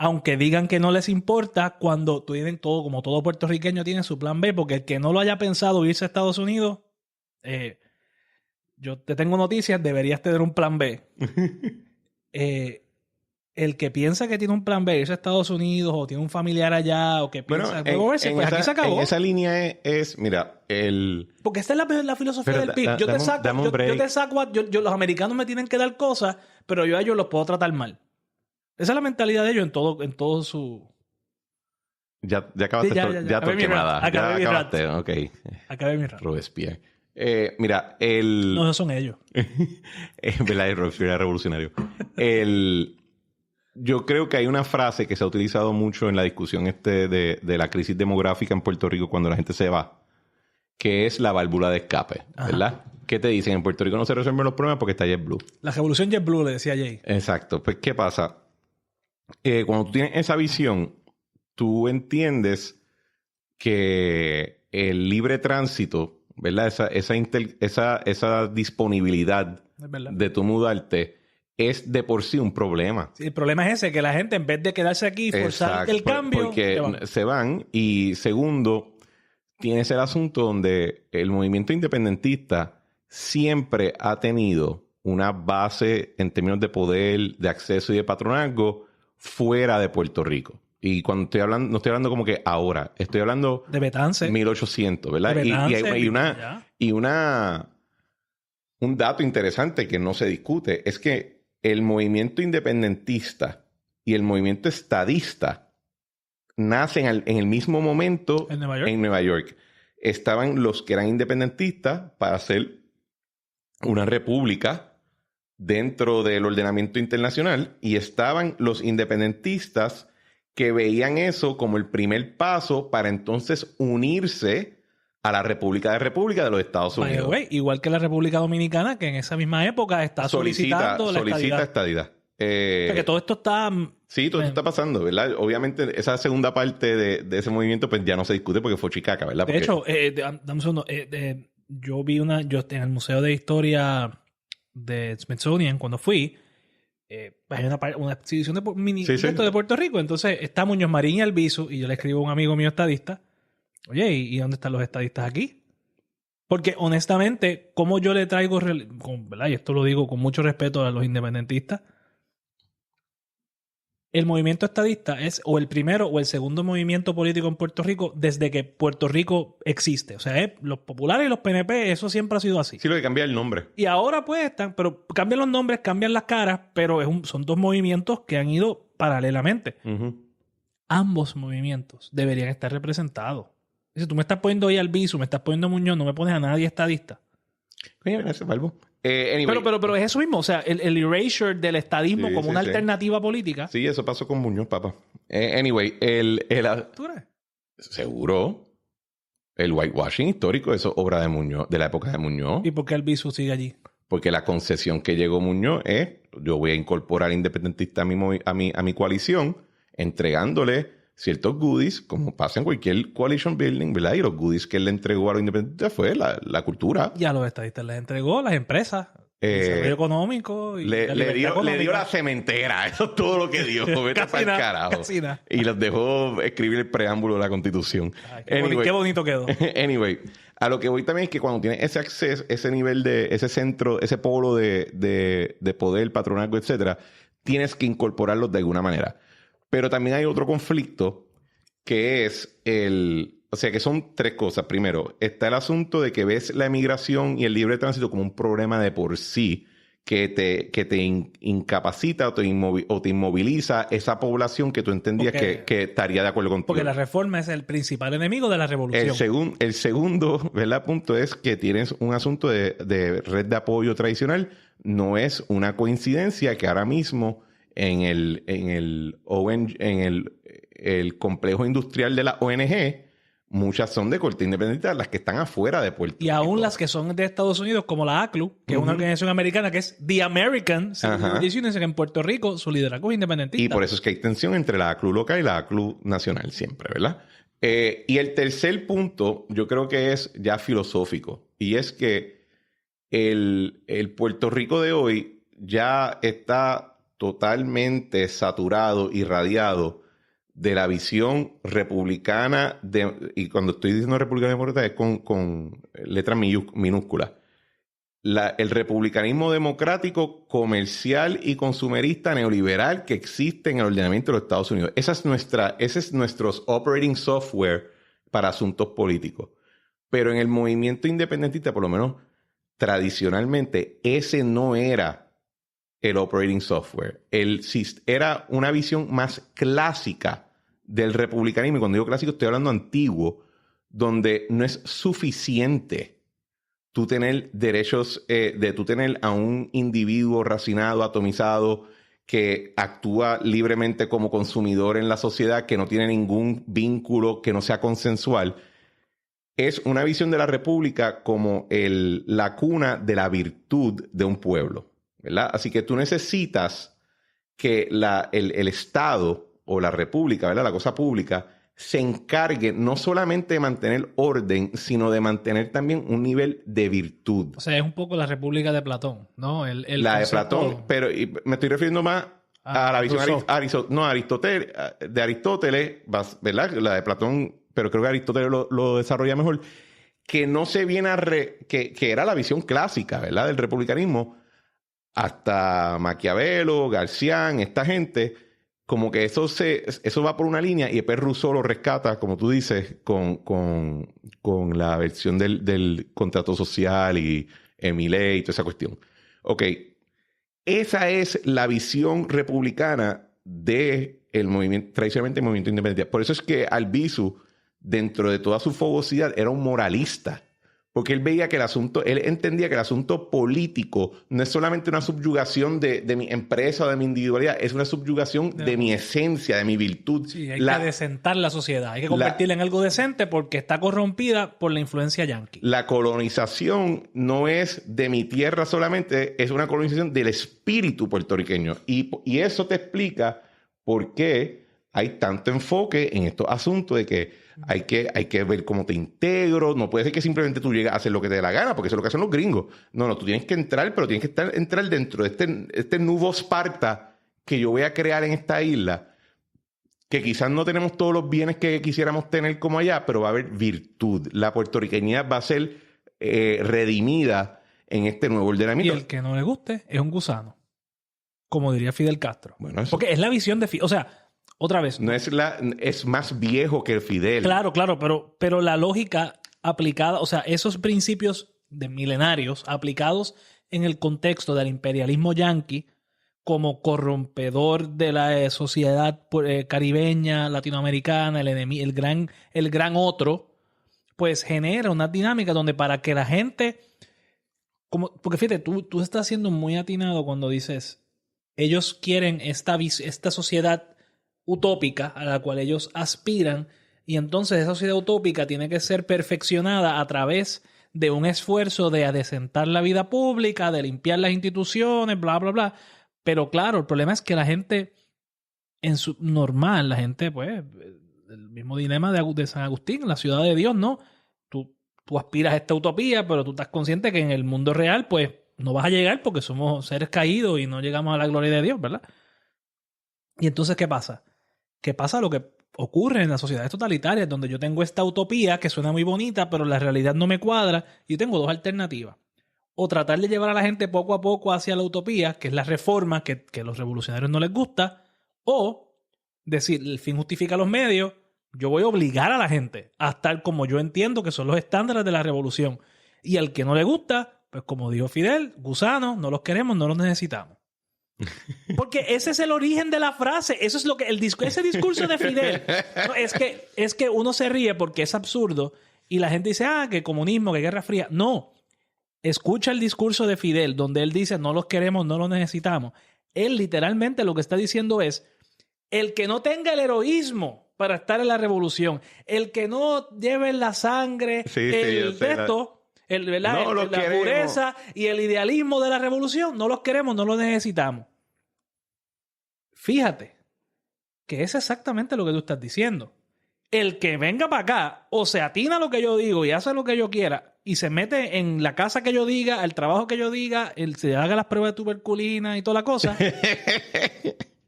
aunque digan que no les importa, cuando tienen todo, como todo puertorriqueño tiene su plan B, porque el que no lo haya pensado irse a Estados Unidos, yo te tengo noticias, deberías tener un plan B. El que piensa que tiene un plan B, irse a Estados Unidos, o tiene un familiar allá, o que piensa... pues aquí se acabó. En esa línea mira, porque esta es la filosofía del PIB. Yo te saco, los americanos me tienen que dar cosas, pero yo a ellos los puedo tratar mal. Esa es la mentalidad de ellos en todo su... Ya acabaste, Sí, ya tu quemada. Acabé mi rat. Ok. Acabé mi rat. Robespierre. Mira, No, esos son ellos. ¿Verdad? Robespierre era revolucionario. Yo creo que hay una frase que se ha utilizado mucho en la discusión de la crisis demográfica en Puerto Rico cuando la gente se va, que es la válvula de escape, ¿verdad? Ajá. ¿Qué te dicen? En Puerto Rico no se resuelven los problemas porque está JetBlue. La revolución JetBlue, le decía Jay. Exacto. Pues, ¿qué pasa? Cuando tú tienes esa visión, tú entiendes que el libre tránsito, ¿verdad? Esa disponibilidad de tu mudarte es de por sí un problema. Sí, el problema es ese, que la gente en vez de quedarse aquí y forzar el cambio... Porque se van. Y segundo, tienes el asunto donde el movimiento independentista siempre ha tenido una base en términos de poder, de acceso y de patronazgo fuera de Puerto Rico. Y cuando estoy hablando, no estoy hablando como que ahora, estoy hablando de Betance, 1800, ¿verdad? De Betance, un dato interesante que no se discute es que el movimiento independentista y el movimiento estadista nacen en el mismo momento en Nueva York. Estaban los que eran independentistas para hacer una república dentro del ordenamiento internacional y estaban los independentistas que veían eso como el primer paso para entonces unirse a la República de los Estados Unidos. Igual que la República Dominicana, que en esa misma época está solicitando la estadidad. Que todo esto está... Sí, todo esto está pasando, ¿verdad? Obviamente esa segunda parte de ese movimiento pues ya no se discute porque fue chicaca, ¿verdad? De hecho, dame un segundo. Yo vi en el Museo de Historia de Smithsonian, cuando fui, hay una exhibición de Puerto Rico. Entonces está Muñoz Marín y Albizu, y yo le escribo a un amigo mío estadista, oye, ¿y dónde están los estadistas aquí? Porque honestamente, como yo le traigo, ¿verdad? Y esto lo digo con mucho respeto a los independentistas, el movimiento estadista es o el primero o el segundo movimiento político en Puerto Rico desde que Puerto Rico existe. O sea, los populares y los PNP, eso siempre ha sido así. Sí, lo que cambia el nombre. Y ahora pues están, pero cambian los nombres, cambian las caras, pero son dos movimientos que han ido paralelamente. Uh-huh. Ambos movimientos deberían estar representados. Si tú me estás poniendo ahí Albizu, me estás poniendo Muñoz, no me pones a nadie estadista. Oye, gracias, Balbo. Anyway. Pero es eso mismo, o sea, el erasure del estadismo como una alternativa política. Sí, eso pasó con Muñoz, papá. Anyway, ¿Tú crees? Seguro. El whitewashing histórico, eso es obra de Muñoz, de la época de Muñoz. ¿Y por qué Albizu sigue allí? Porque la concesión que llegó Muñoz es, yo voy a incorporar independentista a mi coalición, entregándole ciertos goodies, como pasa en cualquier coalition building, ¿verdad? Y los goodies que él le entregó a los independentistas fue la cultura. Y a los estadistas les entregó las empresas, el desarrollo económico. Y le dio la cementera. Eso es todo lo que dio. Vete para el carajo. Y los dejó escribir el preámbulo de la Constitución. Ay, qué bonito quedó. Anyway, a lo que voy también es que cuando tienes ese acceso, ese nivel ese centro, ese polo de poder, patronazgo, etcétera, tienes que incorporarlos de alguna manera. Pero también hay otro conflicto que es o sea, que son tres cosas. Primero, está el asunto de que ves la emigración y el libre tránsito como un problema de por sí que te incapacita o te inmoviliza esa población que tú entendías que estaría de acuerdo contigo. Porque la reforma es el principal enemigo de la revolución. El segundo, ¿verdad? Punto es que tienes un asunto de red de apoyo tradicional. No es una coincidencia que ahora mismo en el complejo industrial de la ONG, muchas son de corte independiente, las que están afuera de Puerto Rico. Y aún las que son de Estados Unidos, como la ACLU, que es una organización americana que es The American Civil Union, que en Puerto Rico su liderazgo es independentista. Y por eso es que hay tensión entre la ACLU local y la ACLU nacional siempre, ¿verdad? Y el tercer punto, yo creo que es ya filosófico, y es que el Puerto Rico de hoy ya está totalmente saturado, irradiado de la visión republicana, y cuando estoy diciendo republicana demócrata es con letras minúsculas. El republicanismo democrático, comercial y consumerista neoliberal que existe en el ordenamiento de los Estados Unidos. Ese es nuestro operating software para asuntos políticos. Pero en el movimiento independentista, por lo menos tradicionalmente, ese no era el operating software. Era una visión más clásica del republicanismo, y cuando digo clásico estoy hablando antiguo, donde no es suficiente tú tener derechos, de tú tener a un individuo racinado, atomizado, que actúa libremente como consumidor en la sociedad, que no tiene ningún vínculo que no sea consensual. Es una visión de la república como la cuna de la virtud de un pueblo, ¿verdad? Así que tú necesitas que el Estado o la república, ¿verdad? La cosa pública, se encargue no solamente de mantener orden, sino de mantener también un nivel de virtud. O sea, es un poco la república de Platón, ¿no? La de Platón, pero me estoy refiriendo más a la visión de Aristóteles, ¿verdad? La de Platón, pero creo que Aristóteles lo desarrolla mejor, que no se viene que era la visión clásica, ¿verdad? Del republicanismo, hasta Maquiavelo, Garcián, esta gente, como que eso va por una línea y después Rousseau lo rescata, como tú dices, con la versión del contrato social y Millet y toda esa cuestión. Ok, esa es la visión republicana del movimiento, tradicionalmente el movimiento independiente. Por eso es que Albizu, dentro de toda su fogosidad, era un moralista. Porque él veía que él entendía que el asunto político no es solamente una subyugación de mi empresa o de mi individualidad, es una subyugación de mi esencia, de mi virtud. Sí, hay que adecentar la sociedad, hay que convertirla en algo decente porque está corrompida por la influencia yanqui. La colonización no es de mi tierra solamente, es una colonización del espíritu puertorriqueño. Y eso te explica por qué hay tanto enfoque en estos asuntos de que hay que ver cómo te integro. No puede ser que simplemente tú llegas a hacer lo que te dé la gana, porque eso es lo que hacen los gringos. No, tú tienes que entrar, pero tienes que entrar dentro de este nuevo Esparta que yo voy a crear en esta isla, que quizás no tenemos todos los bienes que quisiéramos tener como allá, pero va a haber virtud. La puertorriqueñidad va a ser redimida en este nuevo ordenamiento. Y el que no le guste es un gusano, como diría Fidel Castro. Bueno, eso... Porque es la visión de Fidel. O sea, otra vez. No es más viejo que el Fidel. Claro, pero la lógica aplicada, o sea, esos principios de milenarios aplicados en el contexto del imperialismo yanqui como corrompedor de la sociedad caribeña, latinoamericana, el gran otro, pues genera una dinámica donde para que la gente, porque fíjate, tú estás siendo muy atinado cuando dices, ellos quieren esta sociedad utópica a la cual ellos aspiran, y entonces esa sociedad utópica tiene que ser perfeccionada a través de un esfuerzo de adecentar la vida pública, de limpiar las instituciones, bla, bla, bla. Pero claro, el problema es que la gente la gente, pues, el mismo dilema de San Agustín, la ciudad de Dios, ¿no? Tú aspiras a esta utopía, pero tú estás consciente que en el mundo real, pues, no vas a llegar porque somos seres caídos y no llegamos a la gloria de Dios, ¿verdad? Y entonces, ¿qué pasa? ¿Qué pasa? Lo que ocurre en las sociedades totalitarias, donde yo tengo esta utopía que suena muy bonita, pero la realidad no me cuadra, y tengo dos alternativas. O tratar de llevar a la gente poco a poco hacia la utopía, que es la reforma que a los revolucionarios no les gusta, o decir, el fin justifica los medios, yo voy a obligar a la gente a estar como yo entiendo que son los estándares de la revolución. Y al que no le gusta, pues como dijo Fidel, gusanos, no los queremos, no los necesitamos. Porque ese es el origen de la frase. Eso es lo que ese discurso de Fidel. No, es que uno se ríe porque es absurdo y la gente dice, que comunismo, que guerra fría. No. Escucha el discurso de Fidel donde él dice, no los queremos, no los necesitamos. Él literalmente lo que está diciendo es, el que no tenga el heroísmo para estar en la revolución, el que no lleve la sangre, la pureza y el idealismo de la revolución, no los queremos, no los necesitamos. Fíjate que es exactamente lo que tú estás diciendo. El que venga para acá o se atina a lo que yo digo y hace lo que yo quiera y se mete en la casa que yo diga, el trabajo que yo diga, se haga las pruebas de tuberculina y toda la cosa,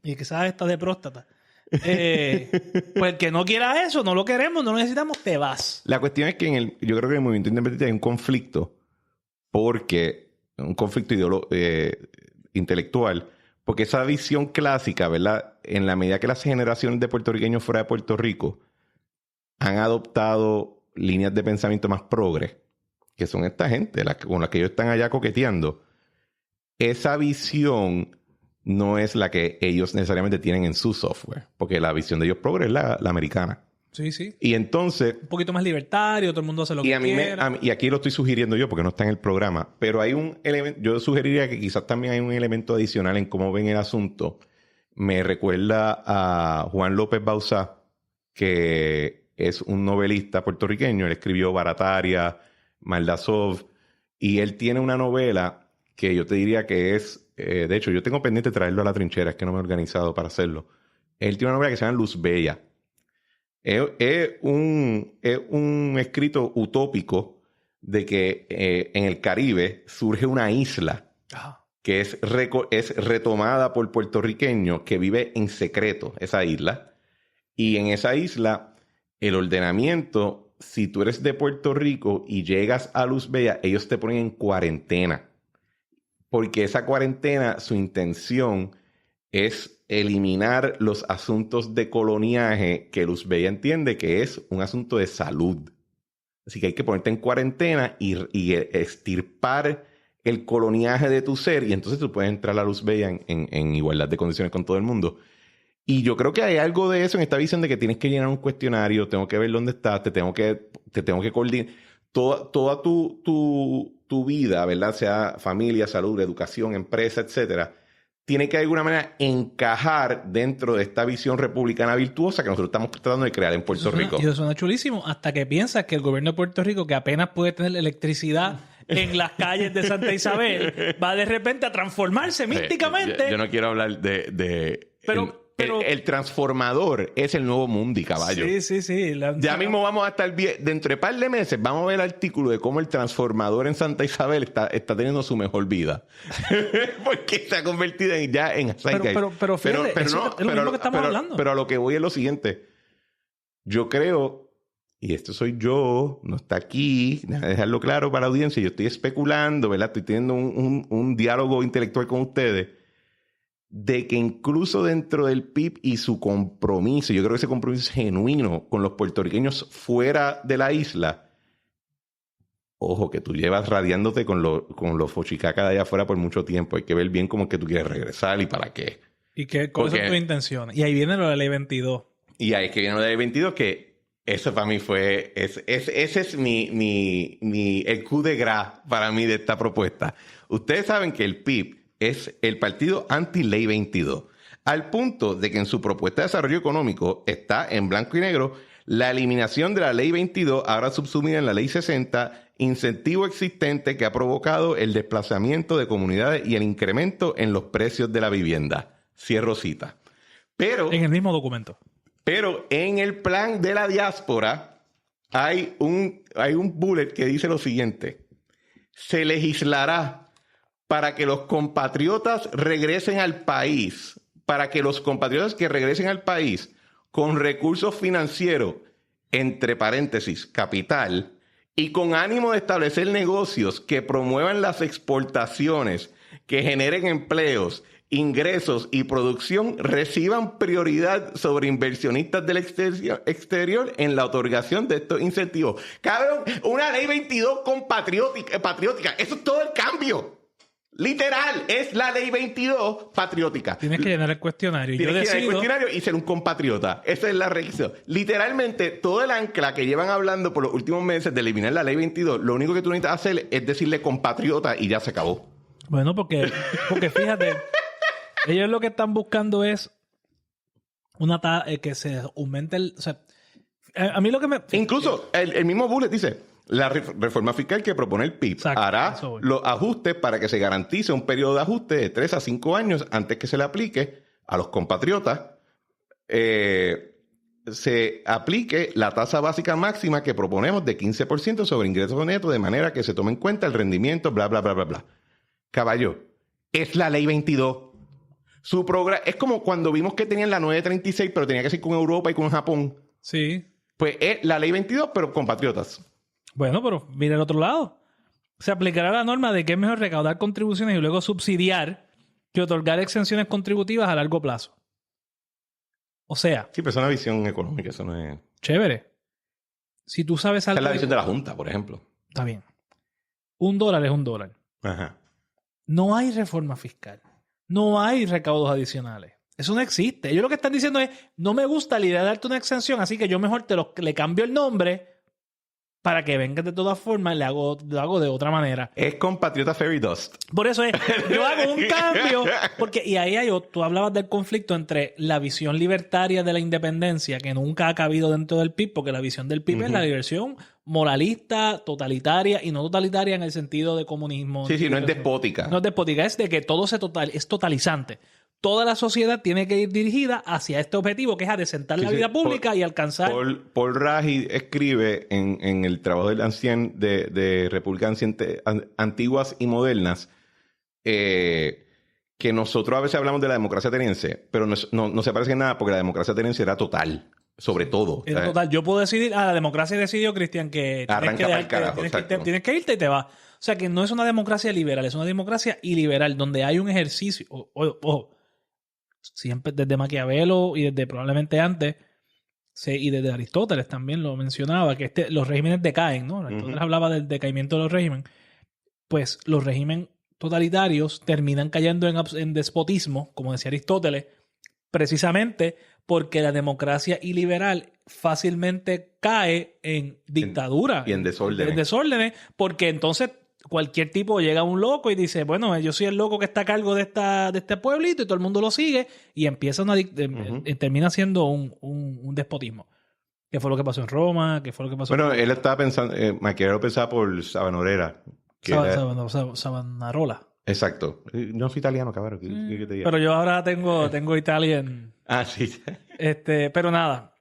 y quizás esta de próstata, pues el que no quiera eso, no lo queremos, no lo necesitamos, te vas. La cuestión es que yo creo que en el movimiento independiente hay un conflicto, un conflicto intelectual, porque esa visión clásica, ¿verdad? En la medida que las generaciones de puertorriqueños fuera de Puerto Rico han adoptado líneas de pensamiento más progres, que son esta gente con la que ellos están allá coqueteando, esa visión no es la que ellos necesariamente tienen en su software. Porque la visión de ellos progre es la americana. Sí, sí. Y entonces... Un poquito más libertario, todo el mundo hace lo que quiera. Y aquí lo estoy sugiriendo yo porque no está en el programa, pero hay un elemento, yo sugeriría que quizás también hay un elemento adicional en cómo ven el asunto. Me recuerda a Juan López Bauzá, que es un novelista puertorriqueño. Él escribió Barataria, Maldazov, y él tiene una novela que yo te diría que es, de hecho, yo tengo pendiente de traerlo a la trinchera, es que no me he organizado para hacerlo. Él tiene una novela que se llama Luz Bella. Es un escrito utópico de que en el Caribe surge una isla que es retomada por puertorriqueños que vive en secreto, esa isla. Y en esa isla, el ordenamiento, si tú eres de Puerto Rico y llegas a Luz Bella, ellos te ponen en cuarentena. Porque esa cuarentena, su intención es eliminar los asuntos de coloniaje que Luz Bella entiende que es un asunto de salud. Así que hay que ponerte en cuarentena y extirpar el coloniaje de tu ser, y entonces tú puedes entrar a Luz Bella en igualdad de condiciones con todo el mundo. Y yo creo que hay algo de eso en esta visión de que tienes que llenar un cuestionario, tengo que ver dónde estás, te tengo que coordinar. Toda tu vida, ¿verdad? Sea familia, salud, educación, empresa, etcétera, tiene que de alguna manera encajar dentro de esta visión republicana virtuosa que nosotros estamos tratando de crear en Puerto Rico. Y eso suena chulísimo. Hasta que piensas que el gobierno de Puerto Rico, que apenas puede tener electricidad en las calles de Santa Isabel, va de repente a transformarse místicamente. Yo no quiero hablar de Pero el transformador es el nuevo Mundi, caballo. Sí. Ya mismo vamos a estar dentro de un par de meses vamos a ver el artículo de cómo el transformador en Santa Isabel está teniendo su mejor vida. Porque se ha convertido ya en... Pero fíjate, es lo mismo que estamos hablando. Pero a lo que voy es lo siguiente. Yo creo, y esto soy yo, no está aquí, déjame dejarlo claro para la audiencia, yo estoy especulando, ¿verdad? Estoy teniendo un diálogo intelectual con ustedes, de que incluso dentro del PIB y su compromiso, yo creo que ese compromiso es genuino con los puertorriqueños fuera de la isla. Ojo, que tú llevas radiándote con los fochicacas de allá afuera por mucho tiempo. Hay que ver bien cómo es que tú quieres regresar y para qué. Y cuáles son tus intenciones. Y ahí viene lo de la ley 22. Y ahí es que viene lo de la ley 22, que eso para mí fue... Ese es el coup de grâce para mí de esta propuesta. Ustedes saben que el PIB es el partido anti-ley 22, al punto de que en su propuesta de desarrollo económico está en blanco y negro la eliminación de la ley 22, ahora subsumida en la ley 60, incentivo existente que ha provocado el desplazamiento de comunidades y el incremento en los precios de la vivienda. Cierro cita. Pero en el mismo documento. Pero en el plan de la diáspora hay un bullet que dice lo siguiente: se legislará para que los compatriotas regresen al país, para que los compatriotas que regresen al país con recursos financieros, entre paréntesis, capital, y con ánimo de establecer negocios que promuevan las exportaciones, que generen empleos, ingresos y producción, reciban prioridad sobre inversionistas del exterior en la otorgación de estos incentivos. Cabrón, una ley 22 patriótica. Eso es todo el cambio. Literal, es la ley 22 patriótica. Tienes que llenar el cuestionario. Tienes que llenar el cuestionario y ser un compatriota. Esa es la requisito. Literalmente, todo el ancla que llevan hablando por los últimos meses de eliminar la ley 22, lo único que tú necesitas hacer es decirle compatriota y ya se acabó. Bueno, porque fíjate, ellos lo que están buscando es que se aumente el... O sea, a mí lo que me... Incluso el mismo bullet dice... La reforma fiscal que propone el PIB hará los ajustes para que se garantice un periodo de ajuste de 3 a 5 años antes que se le aplique a los compatriotas. Se aplique la tasa básica máxima que proponemos de 15% sobre ingresos netos, de manera que se tome en cuenta el rendimiento, bla, bla, bla, bla, bla. Caballo, es la ley 22. Su programa es como cuando vimos que tenían la 936, pero tenía que ser con Europa y con Japón. Sí. Pues es la ley 22, pero compatriotas. Bueno, pero mira el otro lado. Se aplicará la norma de que es mejor recaudar contribuciones y luego subsidiar que otorgar exenciones contributivas a largo plazo. O sea... Sí, pero es una visión económica, eso no es... Chévere. Si tú sabes algo... Esa es la visión de la Junta, por ejemplo. Está bien. $1 es $1. Ajá. No hay reforma fiscal. no hay recaudos adicionales. Eso no existe. Ellos lo que están diciendo es, no me gusta la idea de darte una exención, así que yo mejor le cambio el nombre para que vengas de todas formas, lo hago de otra manera. Es compatriota Fairy Dust. Por eso yo hago un cambio, porque y ahí tú hablabas del conflicto entre la visión libertaria de la independencia, que nunca ha cabido dentro del PIB, porque la visión del PIB es la diversión moralista, totalitaria, y no totalitaria en el sentido de comunismo. Sí, no es despótica. No es despótica, es de que todo es totalizante. Toda la sociedad tiene que ir dirigida hacia este objetivo, que es adecentar la vida pública y alcanzar... Paul Raji escribe en el trabajo del ancien de Repúblicas Antiguas y Modernas que nosotros a veces hablamos de la democracia ateniense, pero no se parece en nada porque la democracia ateniense era total, sobre todo. Era total. Yo puedo decidir, la democracia decidió, Cristian, que tienes que irte y te vas. O sea, que no es una democracia liberal, es una democracia iliberal, donde hay un ejercicio... siempre desde Maquiavelo y desde probablemente antes, y desde Aristóteles también lo mencionaba, que los regímenes decaen, ¿no? Aristóteles hablaba del decaimiento de los regímenes. Pues los regímenes totalitarios terminan cayendo en despotismo, como decía Aristóteles, precisamente porque la democracia iliberal fácilmente cae en dictadura. Y en desórdenes. En desórdenes, porque entonces cualquier tipo llega un loco y dice, bueno, yo soy el loco que está a cargo de este pueblito y todo el mundo lo sigue y empieza termina siendo un despotismo. ¿Qué fue lo que pasó en Roma? ¿Qué fue lo que pasó? Bueno, él estaba pensando, Maquiavelo pensaba por Sabanarrola. Savonarola. Exacto. No soy italiano, cabrón. ¿Qué te diga? Pero yo ahora tengo Italian. Sí. Pero nada,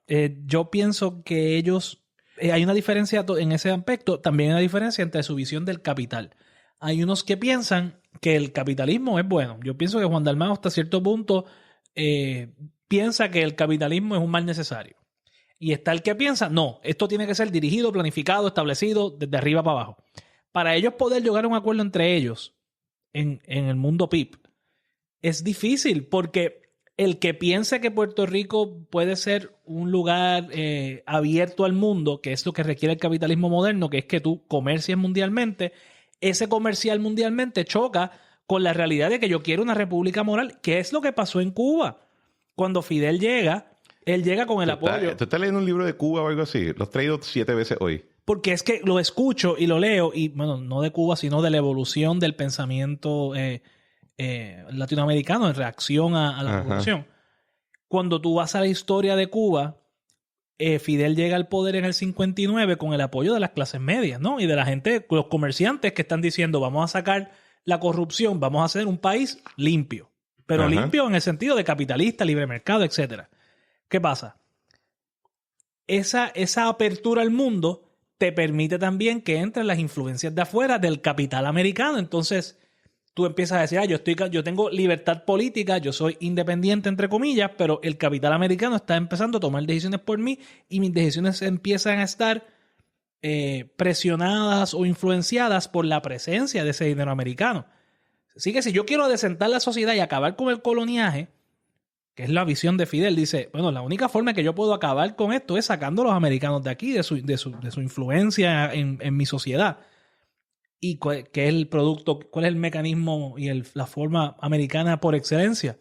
yo pienso que ellos... hay una diferencia en ese aspecto, también hay una diferencia entre su visión del capital. Hay unos que piensan que el capitalismo es bueno. Yo pienso que Juan Dalmau hasta cierto punto piensa que el capitalismo es un mal necesario. Y está el que piensa, no, esto tiene que ser dirigido, planificado, establecido desde arriba para abajo. Para ellos poder llegar a un acuerdo entre ellos en el mundo PIB es difícil porque... el que piense que Puerto Rico puede ser un lugar abierto al mundo, que es lo que requiere el capitalismo moderno, que es que tú comercies mundialmente, ese comercial mundialmente choca con la realidad de que yo quiero una república moral, que es lo que pasó en Cuba. Cuando Fidel llega, él llega con el apoyo. ¿Tú estás leyendo un libro de Cuba o algo así? Lo has traído 7 veces hoy. Porque es que lo escucho y lo leo, y bueno, no de Cuba, sino de la evolución del pensamiento latinoamericano en reacción a la revolución. Cuando tú vas a la historia de Cuba, Fidel llega al poder en el 59 con el apoyo de las clases medias, ¿no? Y de la gente, los comerciantes que están diciendo, vamos a sacar la corrupción, vamos a hacer un país limpio. Pero limpio en el sentido de capitalista, libre mercado, etc. ¿Qué pasa? Esa apertura al mundo te permite también que entren las influencias de afuera del capital americano. Entonces, tú empiezas a decir, yo tengo libertad política, yo soy independiente, entre comillas, pero el capital americano está empezando a tomar decisiones por mí y mis decisiones empiezan a estar presionadas o influenciadas por la presencia de ese dinero americano. Así que si yo quiero adecentar la sociedad y acabar con el coloniaje, que es la visión de Fidel, dice, bueno, la única forma que yo puedo acabar con esto es sacando a los americanos de aquí, de su influencia en mi sociedad. ¿Y qué es el producto? ¿Cuál es el mecanismo y la forma americana por excelencia?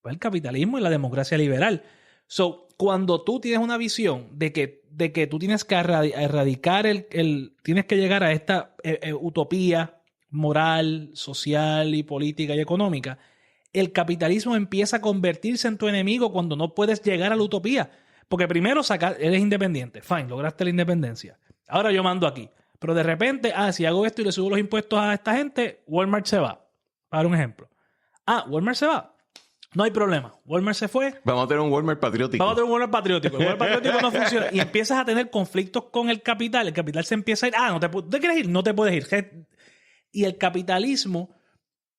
Pues el capitalismo y la democracia liberal. So, cuando tú tienes una visión de que tú tienes que erradicar tienes que llegar a esta utopía moral, social y política y económica, el capitalismo empieza a convertirse en tu enemigo cuando no puedes llegar a la utopía. Porque primero eres independiente. Fine, lograste la independencia. Ahora yo mando aquí. Pero de repente, si hago esto y le subo los impuestos a esta gente, Walmart se va. Para dar un ejemplo. Walmart se va. No hay problema. Walmart se fue. Vamos a tener un Walmart patriótico. El Walmart patriótico no funciona. Y empiezas a tener conflictos con el capital. El capital se empieza a ir. ¿Te quieres ir? No te puedes ir. Y el capitalismo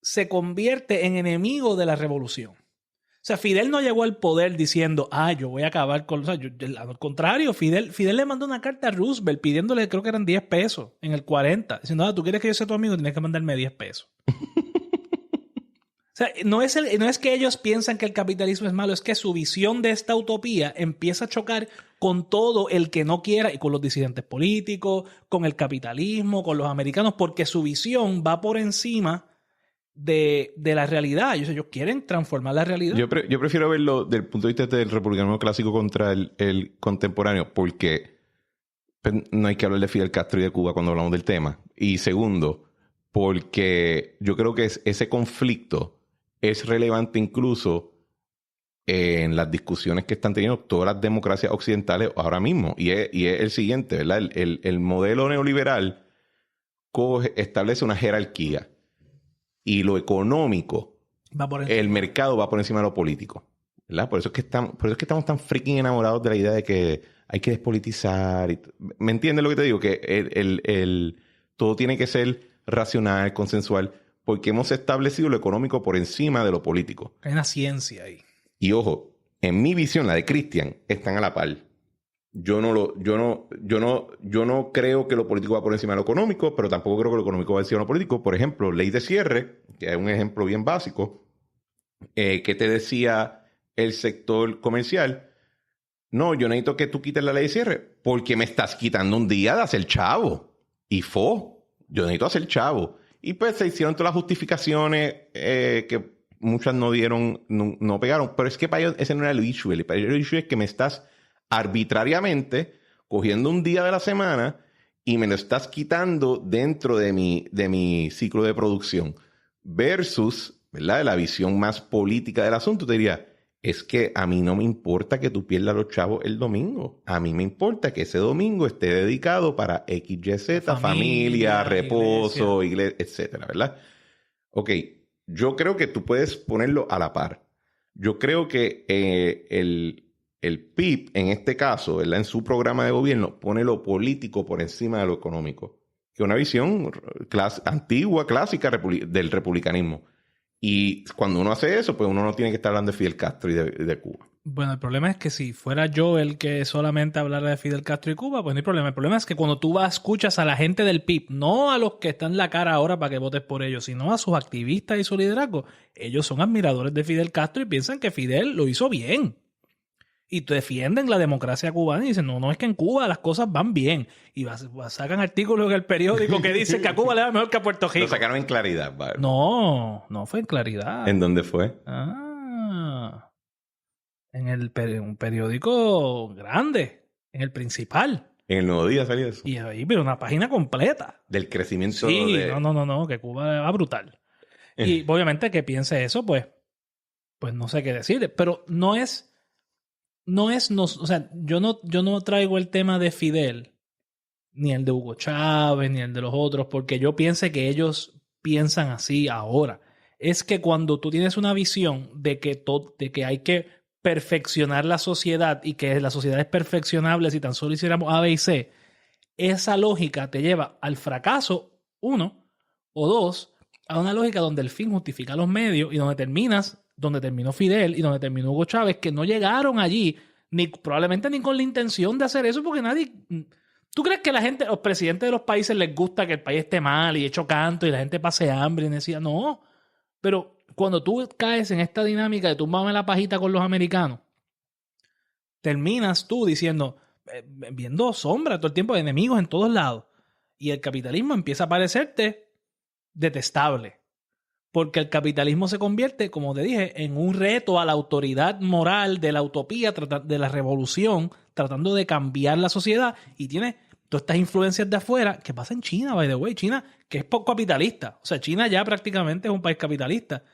se convierte en enemigo de la revolución. O sea, Fidel no llegó al poder diciendo, yo voy a acabar con... al contrario, Fidel le mandó una carta a Roosevelt pidiéndole, creo que eran 10 pesos en el 40. Diciendo, tú quieres que yo sea tu amigo, tienes que mandarme 10 pesos. O sea, no es que ellos piensan que el capitalismo es malo, es que su visión de esta utopía empieza a chocar con todo el que no quiera, y con los disidentes políticos, con el capitalismo, con los americanos, porque su visión va por encima de la realidad. Ellos quieren transformar la realidad. Yo prefiero verlo desde el punto de vista del republicanismo clásico contra el contemporáneo, porque no hay que hablar de Fidel Castro y de Cuba cuando hablamos del tema. Y segundo, porque yo creo que ese conflicto es relevante incluso en las discusiones que están teniendo todas las democracias occidentales ahora mismo. Y es el siguiente, ¿verdad? El modelo neoliberal establece una jerarquía. Y lo económico, el mercado va por encima de lo político, ¿verdad? Por eso es que estamos tan freaking enamorados de la idea de que hay que despolitizar. ¿Me entiendes lo que te digo? Que todo tiene que ser racional, consensual, porque hemos establecido lo económico por encima de lo político. Hay una ciencia ahí. Y ojo, en mi visión, la de Christian, están a la par. Yo no creo que lo político va por encima de lo económico, pero tampoco creo que lo económico va por encima de lo político. Por ejemplo, ley de cierre, que es un ejemplo bien básico, que te decía el sector comercial, no, yo necesito que tú quites la ley de cierre porque me estás quitando un día de hacer chavo. Y yo necesito hacer chavo. Y pues se hicieron todas las justificaciones que muchas no dieron, no pegaron. Pero es que para ellos ese no era el issue. El issue es que me estás arbitrariamente cogiendo un día de la semana y me lo estás quitando dentro de mi ciclo de producción. Versus, ¿verdad? La visión más política del asunto te diría, es que a mí no me importa que tú pierdas los chavos el domingo. A mí me importa que ese domingo esté dedicado para X, Y, Z, familia, reposo, iglesia, etcétera, ¿verdad? Ok, yo creo que tú puedes ponerlo a la par. Yo creo que el PIB, en este caso, ¿verdad? En su programa de gobierno, pone lo político por encima de lo económico. Que es una visión antigua, clásica del republicanismo. Y cuando uno hace eso, pues uno no tiene que estar hablando de Fidel Castro y de Cuba. Bueno, el problema es que si fuera yo el que solamente hablara de Fidel Castro y Cuba, pues no hay problema. El problema es que cuando tú escuchas a la gente del PIB, no a los que están en la cara ahora para que votes por ellos, sino a sus activistas y su liderazgo, ellos son admiradores de Fidel Castro y piensan que Fidel lo hizo bien. Y te defienden la democracia cubana y dicen, no es que en Cuba las cosas van bien. Y sacan artículos en el periódico que dicen que a Cuba le va mejor que a Puerto Rico. Lo sacaron en Claridad, ¿vale? No fue en Claridad. ¿En dónde fue? En un periódico grande, en el Principal. En el Nuevo Día salió eso. Y ahí, pero una página completa. Del crecimiento no, que Cuba va brutal. Y obviamente que piense eso, pues no sé qué decir. Pero o sea, yo no traigo el tema de Fidel, ni el de Hugo Chávez, ni el de los otros, porque yo piense que ellos piensan así ahora. Es que cuando tú tienes una visión de que hay que perfeccionar la sociedad y que la sociedad es perfeccionable si tan solo hiciéramos A, B y C, esa lógica te lleva al fracaso, uno, o dos, a una lógica donde el fin justifica los medios y donde terminó Fidel y donde terminó Hugo Chávez, que no llegaron allí, probablemente ni con la intención de hacer eso, porque nadie... ¿Tú crees que los presidentes de los países les gusta que el país esté mal y hecho canto y la gente pase hambre y decía, no? Pero cuando tú caes en esta dinámica de túmbame la pajita con los americanos, terminas tú diciendo, viendo sombras todo el tiempo de enemigos en todos lados, y el capitalismo empieza a parecerte detestable. Porque el capitalismo se convierte, como te dije, en un reto a la autoridad moral de la utopía, de la revolución, tratando de cambiar la sociedad. Y tiene todas estas influencias de afuera, que pasa en China, by the way. China, que es poco capitalista. O sea, China ya prácticamente es un país capitalista.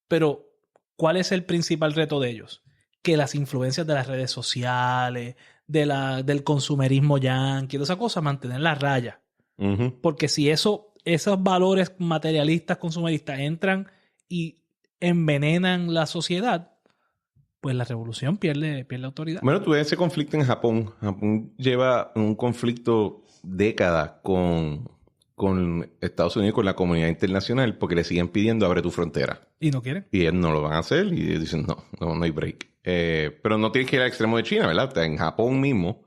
Pero, ¿cuál es el principal reto de ellos? Que las influencias de las redes sociales, del consumerismo yanqui, de esa cosa, mantener la raya. Uh-huh. Porque si esos valores materialistas, consumeristas entran y envenenan la sociedad, pues la revolución pierde autoridad. Bueno, tú ves ese conflicto en Japón. Japón lleva un conflicto décadas con Estados Unidos, con la comunidad internacional, porque le siguen pidiendo abre tu frontera. ¿Y no quieren? Y ellos no lo van a hacer y dicen no hay break. Pero no tienes que ir al extremo de China, ¿verdad? En Japón mismo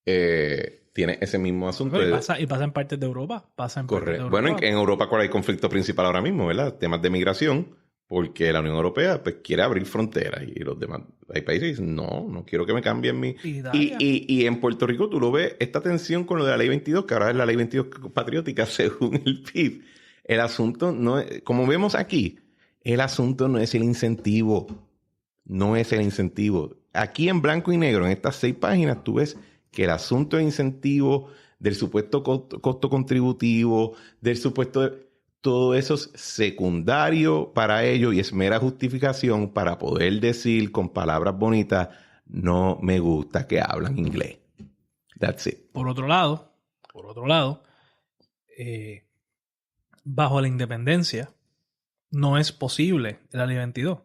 tiene ese mismo asunto. Y pasa en partes de Europa. Correcto. Bueno, en Europa, ¿cuál es el conflicto principal ahora mismo, verdad? Temas de migración, porque la Unión Europea pues quiere abrir fronteras y los demás hay países dicen, no quiero que me cambien mi... Y en Puerto Rico tú lo ves, esta tensión con lo de la Ley 22, que ahora es la Ley 22 patriótica según el PIB, El asunto no es, como vemos aquí, el asunto no es el incentivo. No es el incentivo. Aquí en blanco y negro, en estas 6 páginas, tú ves que el asunto de incentivo, del supuesto costo contributivo, del supuesto... Todo eso es secundario para ello y es mera justificación para poder decir con palabras bonitas, no me gusta que hablan inglés. That's it. Por otro lado, bajo la independencia, no es posible la ley 22.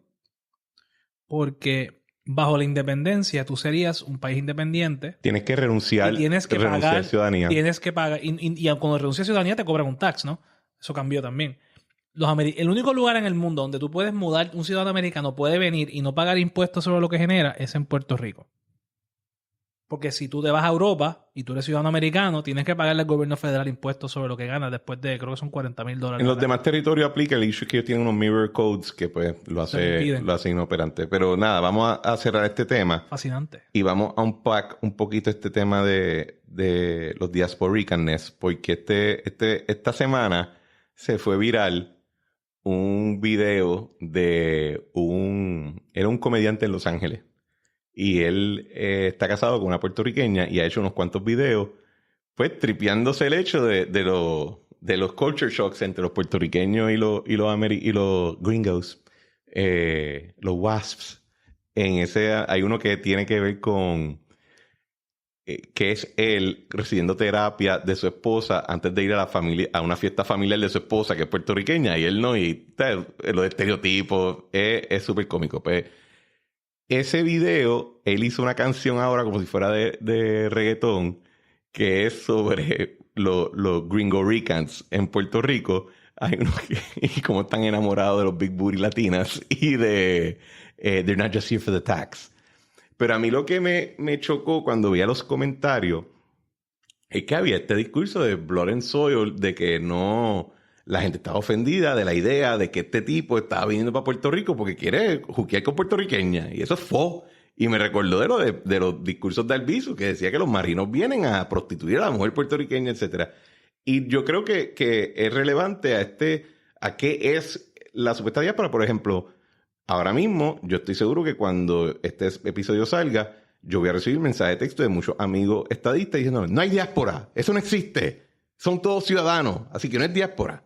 Porque bajo la independencia tú serías un país independiente. Tienes que renunciar, y tienes que renunciar pagar, a ciudadanía. Tienes que pagar. Y cuando renuncias a ciudadanía te cobran un tax, ¿no? Eso cambió también. El único lugar en el mundo donde tú puedes mudar, un ciudadano americano puede venir y no pagar impuestos sobre lo que genera, es en Puerto Rico. Porque si tú te vas a Europa y tú eres ciudadano americano, tienes que pagarle al gobierno federal impuestos sobre lo que ganas después de, creo que son $40,000. En los demás territorios aplica el issue que ellos tienen unos mirror codes que pues lo hace inoperante. Pero nada, vamos a cerrar este tema. Fascinante. Y vamos a unpack un poquito este tema de los diasporicanness, porque esta semana se fue viral un video de era un comediante en Los Ángeles. Y él está casado con una puertorriqueña y ha hecho unos cuantos videos, pues tripeándose el hecho de los culture shocks entre los puertorriqueños y los gringos, los WASPs. En ese hay uno que tiene que ver con que es él recibiendo terapia de su esposa antes de ir a una fiesta familiar de su esposa que es puertorriqueña y él no, y los estereotipos es súper cómico. Pues ese video, él hizo una canción ahora como si fuera de reggaetón, que es sobre los gringoricans en Puerto Rico. Hay unos y como están enamorados de los big booty latinas y de they're not just here for the tax. Pero a mí lo que me chocó cuando veía los comentarios es que había este discurso de blood and soil, de que no... La gente estaba ofendida de la idea de que este tipo estaba viniendo para Puerto Rico porque quiere juquear con puertorriqueña. Y eso es fo. Y me recordó de los discursos de Albizu, que decía que los marinos vienen a prostituir a la mujer puertorriqueña, etc. Y yo creo que es relevante a qué es la supuesta diáspora. Por ejemplo, ahora mismo yo estoy seguro que cuando este episodio salga, yo voy a recibir mensajes de texto de muchos amigos estadistas diciendo, no hay diáspora, eso no existe. Son todos ciudadanos, así que no es diáspora.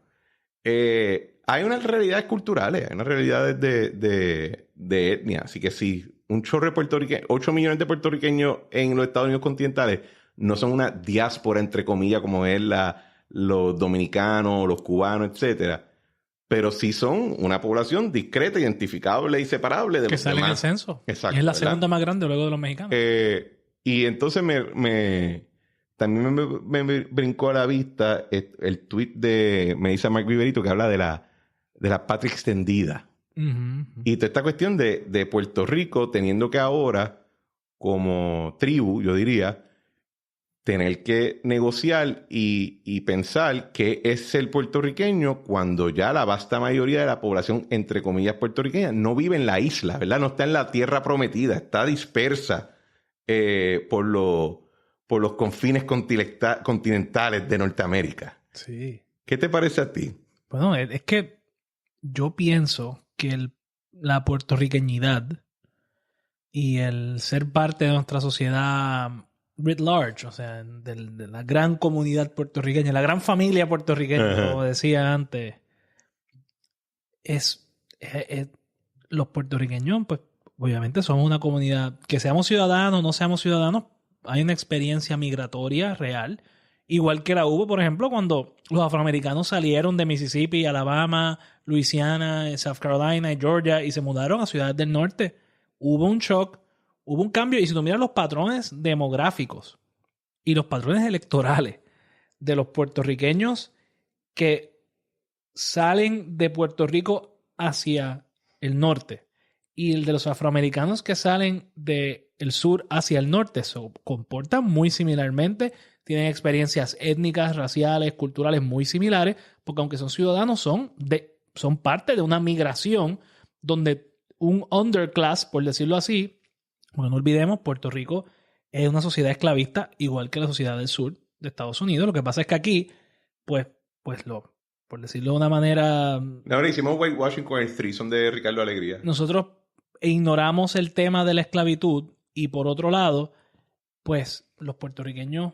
Hay unas realidades culturales, hay unas realidades de etnia. Así que si un chorro de puertorriqueños, 8 millones de puertorriqueños en los Estados Unidos continentales no son una diáspora, entre comillas, como es los dominicanos, los cubanos, etcétera. Pero sí son una población discreta, identificable y separable de que los sale demás. En el censo. Exacto, y es la ¿verdad? segunda más grande luego de los mexicanos. Y entonces también me brincó a la vista el tweet de Melissa Mark Viverito que habla de la patria extendida. Uh-huh. Y toda esta cuestión de Puerto Rico teniendo que ahora, como tribu, yo diría, tener que negociar y pensar qué es el puertorriqueño cuando ya la vasta mayoría de la población, entre comillas, puertorriqueña, no vive en la isla, ¿verdad? No está en la tierra prometida, está dispersa por los confines continentales de Norteamérica. Sí. ¿Qué te parece a ti? Bueno, es que yo pienso que la puertorriqueñidad y el ser parte de nuestra sociedad writ large, o sea, de la gran comunidad puertorriqueña, la gran familia puertorriqueña, como decía antes, los puertorriqueños, pues, obviamente somos una comunidad, que seamos ciudadanos, no seamos ciudadanos, hay una experiencia migratoria real, igual que la hubo, por ejemplo, cuando los afroamericanos salieron de Mississippi, Alabama, Louisiana, South Carolina y Georgia y se mudaron a ciudades del norte. Hubo un shock, hubo un cambio. Y si tú miras los patrones demográficos y los patrones electorales de los puertorriqueños que salen de Puerto Rico hacia el norte y el de los afroamericanos que salen del sur hacia el norte se comportan muy similarmente. Tienen experiencias étnicas, raciales, culturales muy similares, porque aunque son ciudadanos, son parte de una migración donde un underclass, por decirlo así, bueno, no olvidemos, Puerto Rico es una sociedad esclavista igual que la sociedad del sur de Estados Unidos. Lo que pasa es que aquí, pues los por decirlo de una manera... Ahora hicimos whitewashing con el threesome de Ricardo Alegría. Nosotros ignoramos el tema de la esclavitud y por otro lado, pues los puertorriqueños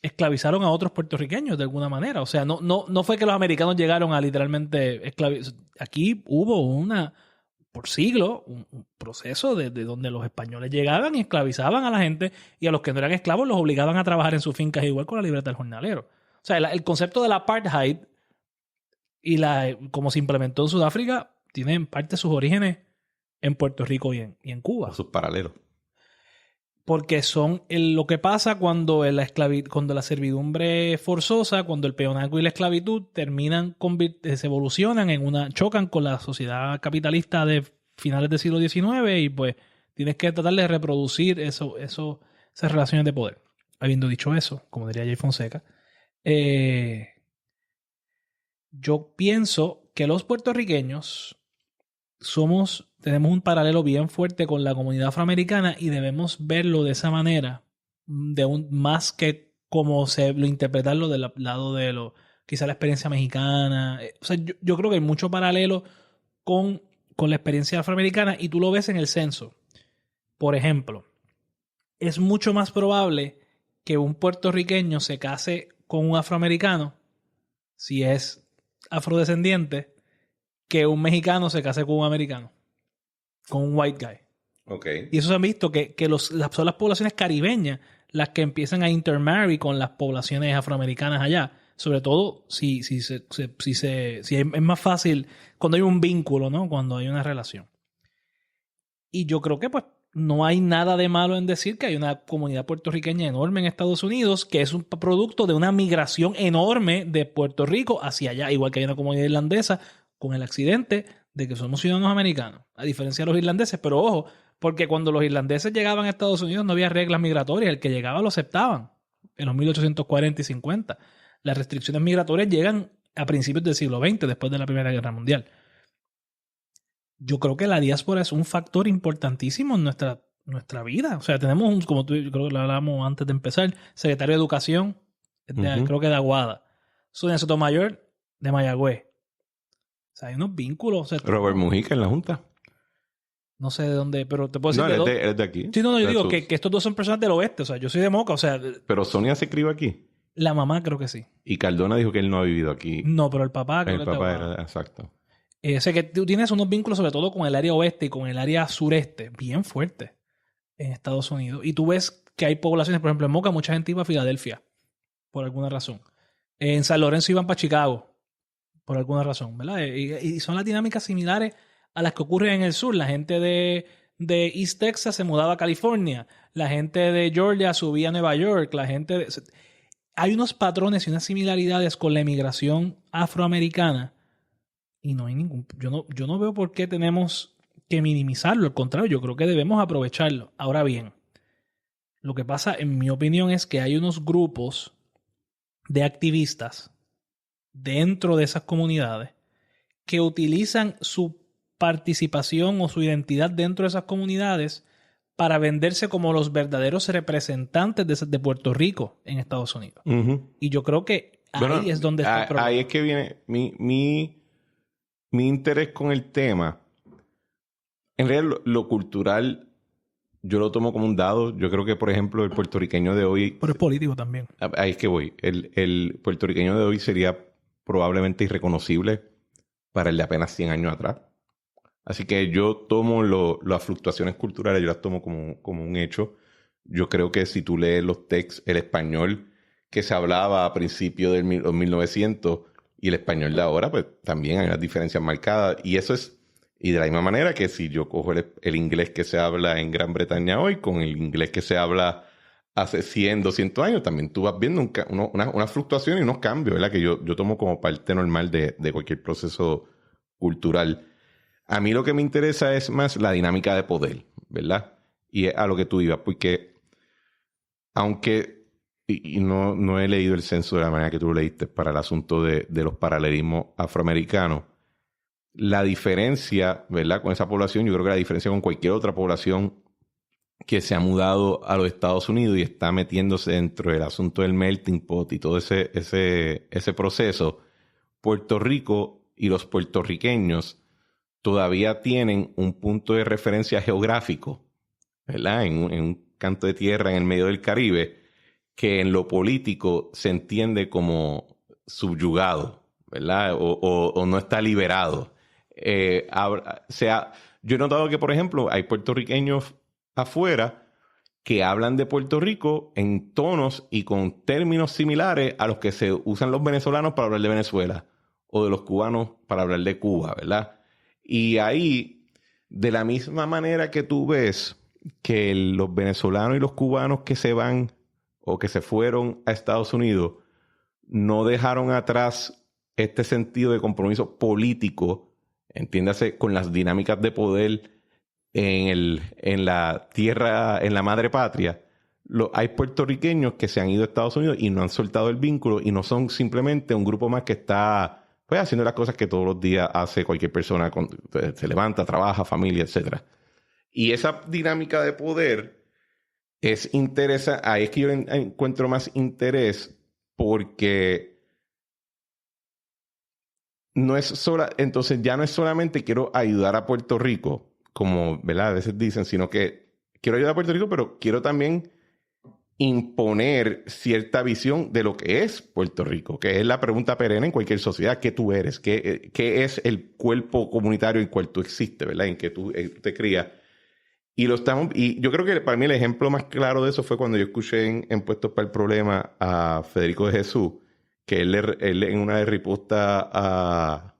esclavizaron a otros puertorriqueños de alguna manera. O sea, no fue que los americanos llegaron a literalmente esclavizar. Aquí hubo por siglos, un proceso de donde los españoles llegaban y esclavizaban a la gente y a los que no eran esclavos los obligaban a trabajar en sus fincas igual con la libreta del jornalero. O sea, el concepto del apartheid y como se implementó en Sudáfrica tiene en parte sus orígenes en Puerto Rico y en Cuba. Sus paralelos. Porque son lo que pasa cuando cuando la servidumbre forzosa, cuando el peonazgo y la esclavitud se evolucionan chocan con la sociedad capitalista de finales del siglo XIX y pues tienes que tratar de reproducir esas relaciones de poder. Habiendo dicho eso, como diría Jay Fonseca, yo pienso que los puertorriqueños tenemos un paralelo bien fuerte con la comunidad afroamericana y debemos verlo de esa manera, más que como lo interpretarlo del lado de quizá la experiencia mexicana. O sea, yo creo que hay mucho paralelo con la experiencia afroamericana y tú lo ves en el censo. Por ejemplo, es mucho más probable que un puertorriqueño se case con un afroamericano, si es afrodescendiente, que un mexicano se case con un americano, con un white guy. Okay. Y eso se ha visto que son las poblaciones caribeñas las que empiezan a intermarry con las poblaciones afroamericanas allá. Sobre todo si es más fácil cuando hay un vínculo, ¿no? Cuando hay una relación. Y yo creo que pues no hay nada de malo en decir que hay una comunidad puertorriqueña enorme en Estados Unidos que es un producto de una migración enorme de Puerto Rico hacia allá, igual que hay una comunidad irlandesa con el accidente de que somos ciudadanos americanos, a diferencia de los irlandeses. Pero ojo, porque cuando los irlandeses llegaban a Estados Unidos no había reglas migratorias, el que llegaba lo aceptaban en los 1840 y 50. Las restricciones migratorias llegan a principios del siglo XX, después de la Primera Guerra Mundial. Yo creo que la diáspora es un factor importantísimo en nuestra vida. O sea, tenemos, como tú creo que lo hablábamos antes de empezar, secretario de Educación, creo que de Aguada. Sonia Sotomayor, de Mayagüez. O sea, hay unos vínculos. O sea, Robert Mujica en la Junta. No sé de dónde, pero te puedo decir no, él es de aquí. Sí, yo digo que estos dos son personas del oeste. O sea, yo soy de Moca, o sea... Pero Sonia se crió aquí. La mamá creo que sí. Y Cardona dijo que él no ha vivido aquí. No, pero el papá creo que el papá era, exacto. O sea que tú tienes unos vínculos sobre todo con el área oeste y con el área sureste bien fuertes en Estados Unidos. Y tú ves que hay poblaciones, por ejemplo, en Moca mucha gente iba a Filadelfia por alguna razón. En San Lorenzo iban para Chicago por alguna razón, ¿verdad? Y son las dinámicas similares a las que ocurren en el sur. La gente de East Texas se mudaba a California. La gente de Georgia subía a Nueva York. Hay unos patrones y unas similaridades con la emigración afroamericana y no hay yo no veo por qué tenemos que minimizarlo. Al contrario, yo creo que debemos aprovecharlo. Ahora bien, lo que pasa, en mi opinión, es que hay unos grupos de activistas dentro de esas comunidades que utilizan su participación o su identidad dentro de esas comunidades para venderse como los verdaderos representantes de Puerto Rico en Estados Unidos. Uh-huh. Y yo creo que ahí es donde está el problema. Ahí es que viene mi interés con el tema. En realidad, lo cultural, yo lo tomo como un dado. Yo creo que, por ejemplo, el puertorriqueño de hoy... Pero es político también. Ahí es que voy. El puertorriqueño de hoy sería probablemente irreconocible para el de apenas 100 años atrás. Así que yo tomo las fluctuaciones culturales, yo las tomo como un hecho. Yo creo que si tú lees los textos, el español que se hablaba a principios de los 1900 y el español de ahora, pues también hay unas diferencias marcadas. Y eso es... Y de la misma manera que si yo cojo el inglés que se habla en Gran Bretaña hoy con el inglés que se habla hace 100, 200 años, también tú vas viendo una fluctuación y unos cambios, ¿verdad? Que yo tomo como parte normal de cualquier proceso cultural. A mí lo que me interesa es más la dinámica de poder, ¿verdad? Y es a lo que tú ibas, porque aunque... Y no he leído el censo de la manera que tú lo leíste para el asunto de los paralelismos afroamericanos. La diferencia, ¿verdad? Con esa población, yo creo que la diferencia con cualquier otra población que se ha mudado a los Estados Unidos y está metiéndose dentro del asunto del melting pot y todo ese proceso, Puerto Rico y los puertorriqueños todavía tienen un punto de referencia geográfico, ¿verdad? En un canto de tierra en el medio del Caribe, que en lo político se entiende como subyugado, ¿verdad? O no está liberado. Yo he notado que, por ejemplo, hay puertorriqueños afuera que hablan de Puerto Rico en tonos y con términos similares a los que se usan los venezolanos para hablar de Venezuela o de los cubanos para hablar de Cuba, ¿verdad? Y ahí, de la misma manera que tú ves que los venezolanos y los cubanos que se van o que se fueron a Estados Unidos no dejaron atrás este sentido de compromiso político, entiéndase, con las dinámicas de poder en la tierra, en la madre patria. Hay puertorriqueños que se han ido a Estados Unidos y no han soltado el vínculo y no son simplemente un grupo más que está pues haciendo las cosas que todos los días hace cualquier persona, se levanta, trabaja, familia, etc. Y esa dinámica de poder es interesante. Ahí es que yo encuentro más interés porque no es entonces ya no es solamente quiero ayudar a Puerto Rico, como, ¿verdad? A veces dicen, sino que quiero ayudar a Puerto Rico, pero quiero también imponer cierta visión de lo que es Puerto Rico, que es la pregunta perenne en cualquier sociedad. ¿Qué tú eres? ¿Qué es el cuerpo comunitario en el cual tú existes, ¿verdad? En que tú te crías. Y yo creo que para mí el ejemplo más claro de eso fue cuando yo escuché en Puestos para el Problema a Federico de Jesús, que él en una de riposta a...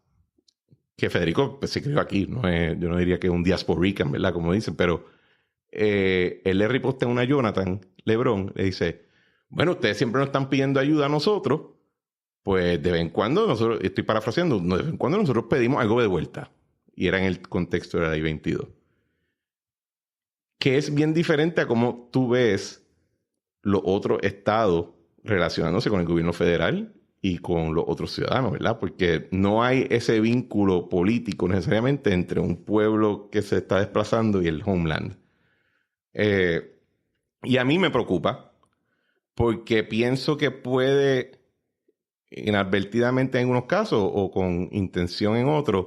que Federico pues, se crió aquí, yo no diría que es un diasporican, ¿verdad? Como dicen, pero él le riposta a una Jonathan Lebron, le dice, bueno, ustedes siempre nos están pidiendo ayuda a nosotros, pues de vez en cuando nosotros, estoy parafraseando, de vez en cuando nosotros pedimos algo de vuelta. Y era en el contexto de la Ley 22. Que es bien diferente a cómo tú ves los otros estados relacionándose con el gobierno federal y con los otros ciudadanos, ¿verdad? Porque no hay ese vínculo político necesariamente entre un pueblo que se está desplazando y el homeland. Y a mí me preocupa porque pienso que puede, inadvertidamente en unos casos o con intención en otros,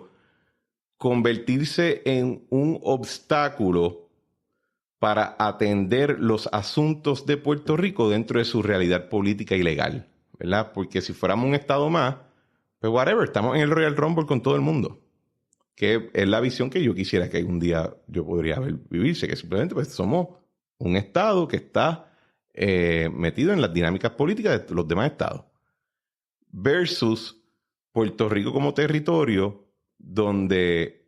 convertirse en un obstáculo para atender los asuntos de Puerto Rico dentro de su realidad política y legal, ¿verdad? Porque si fuéramos un estado más, pues whatever, estamos en el Royal Rumble con todo el mundo, que es la visión que yo quisiera que un día yo podría vivirse, que simplemente pues somos un estado que está metido en las dinámicas políticas de los demás estados, versus Puerto Rico como territorio donde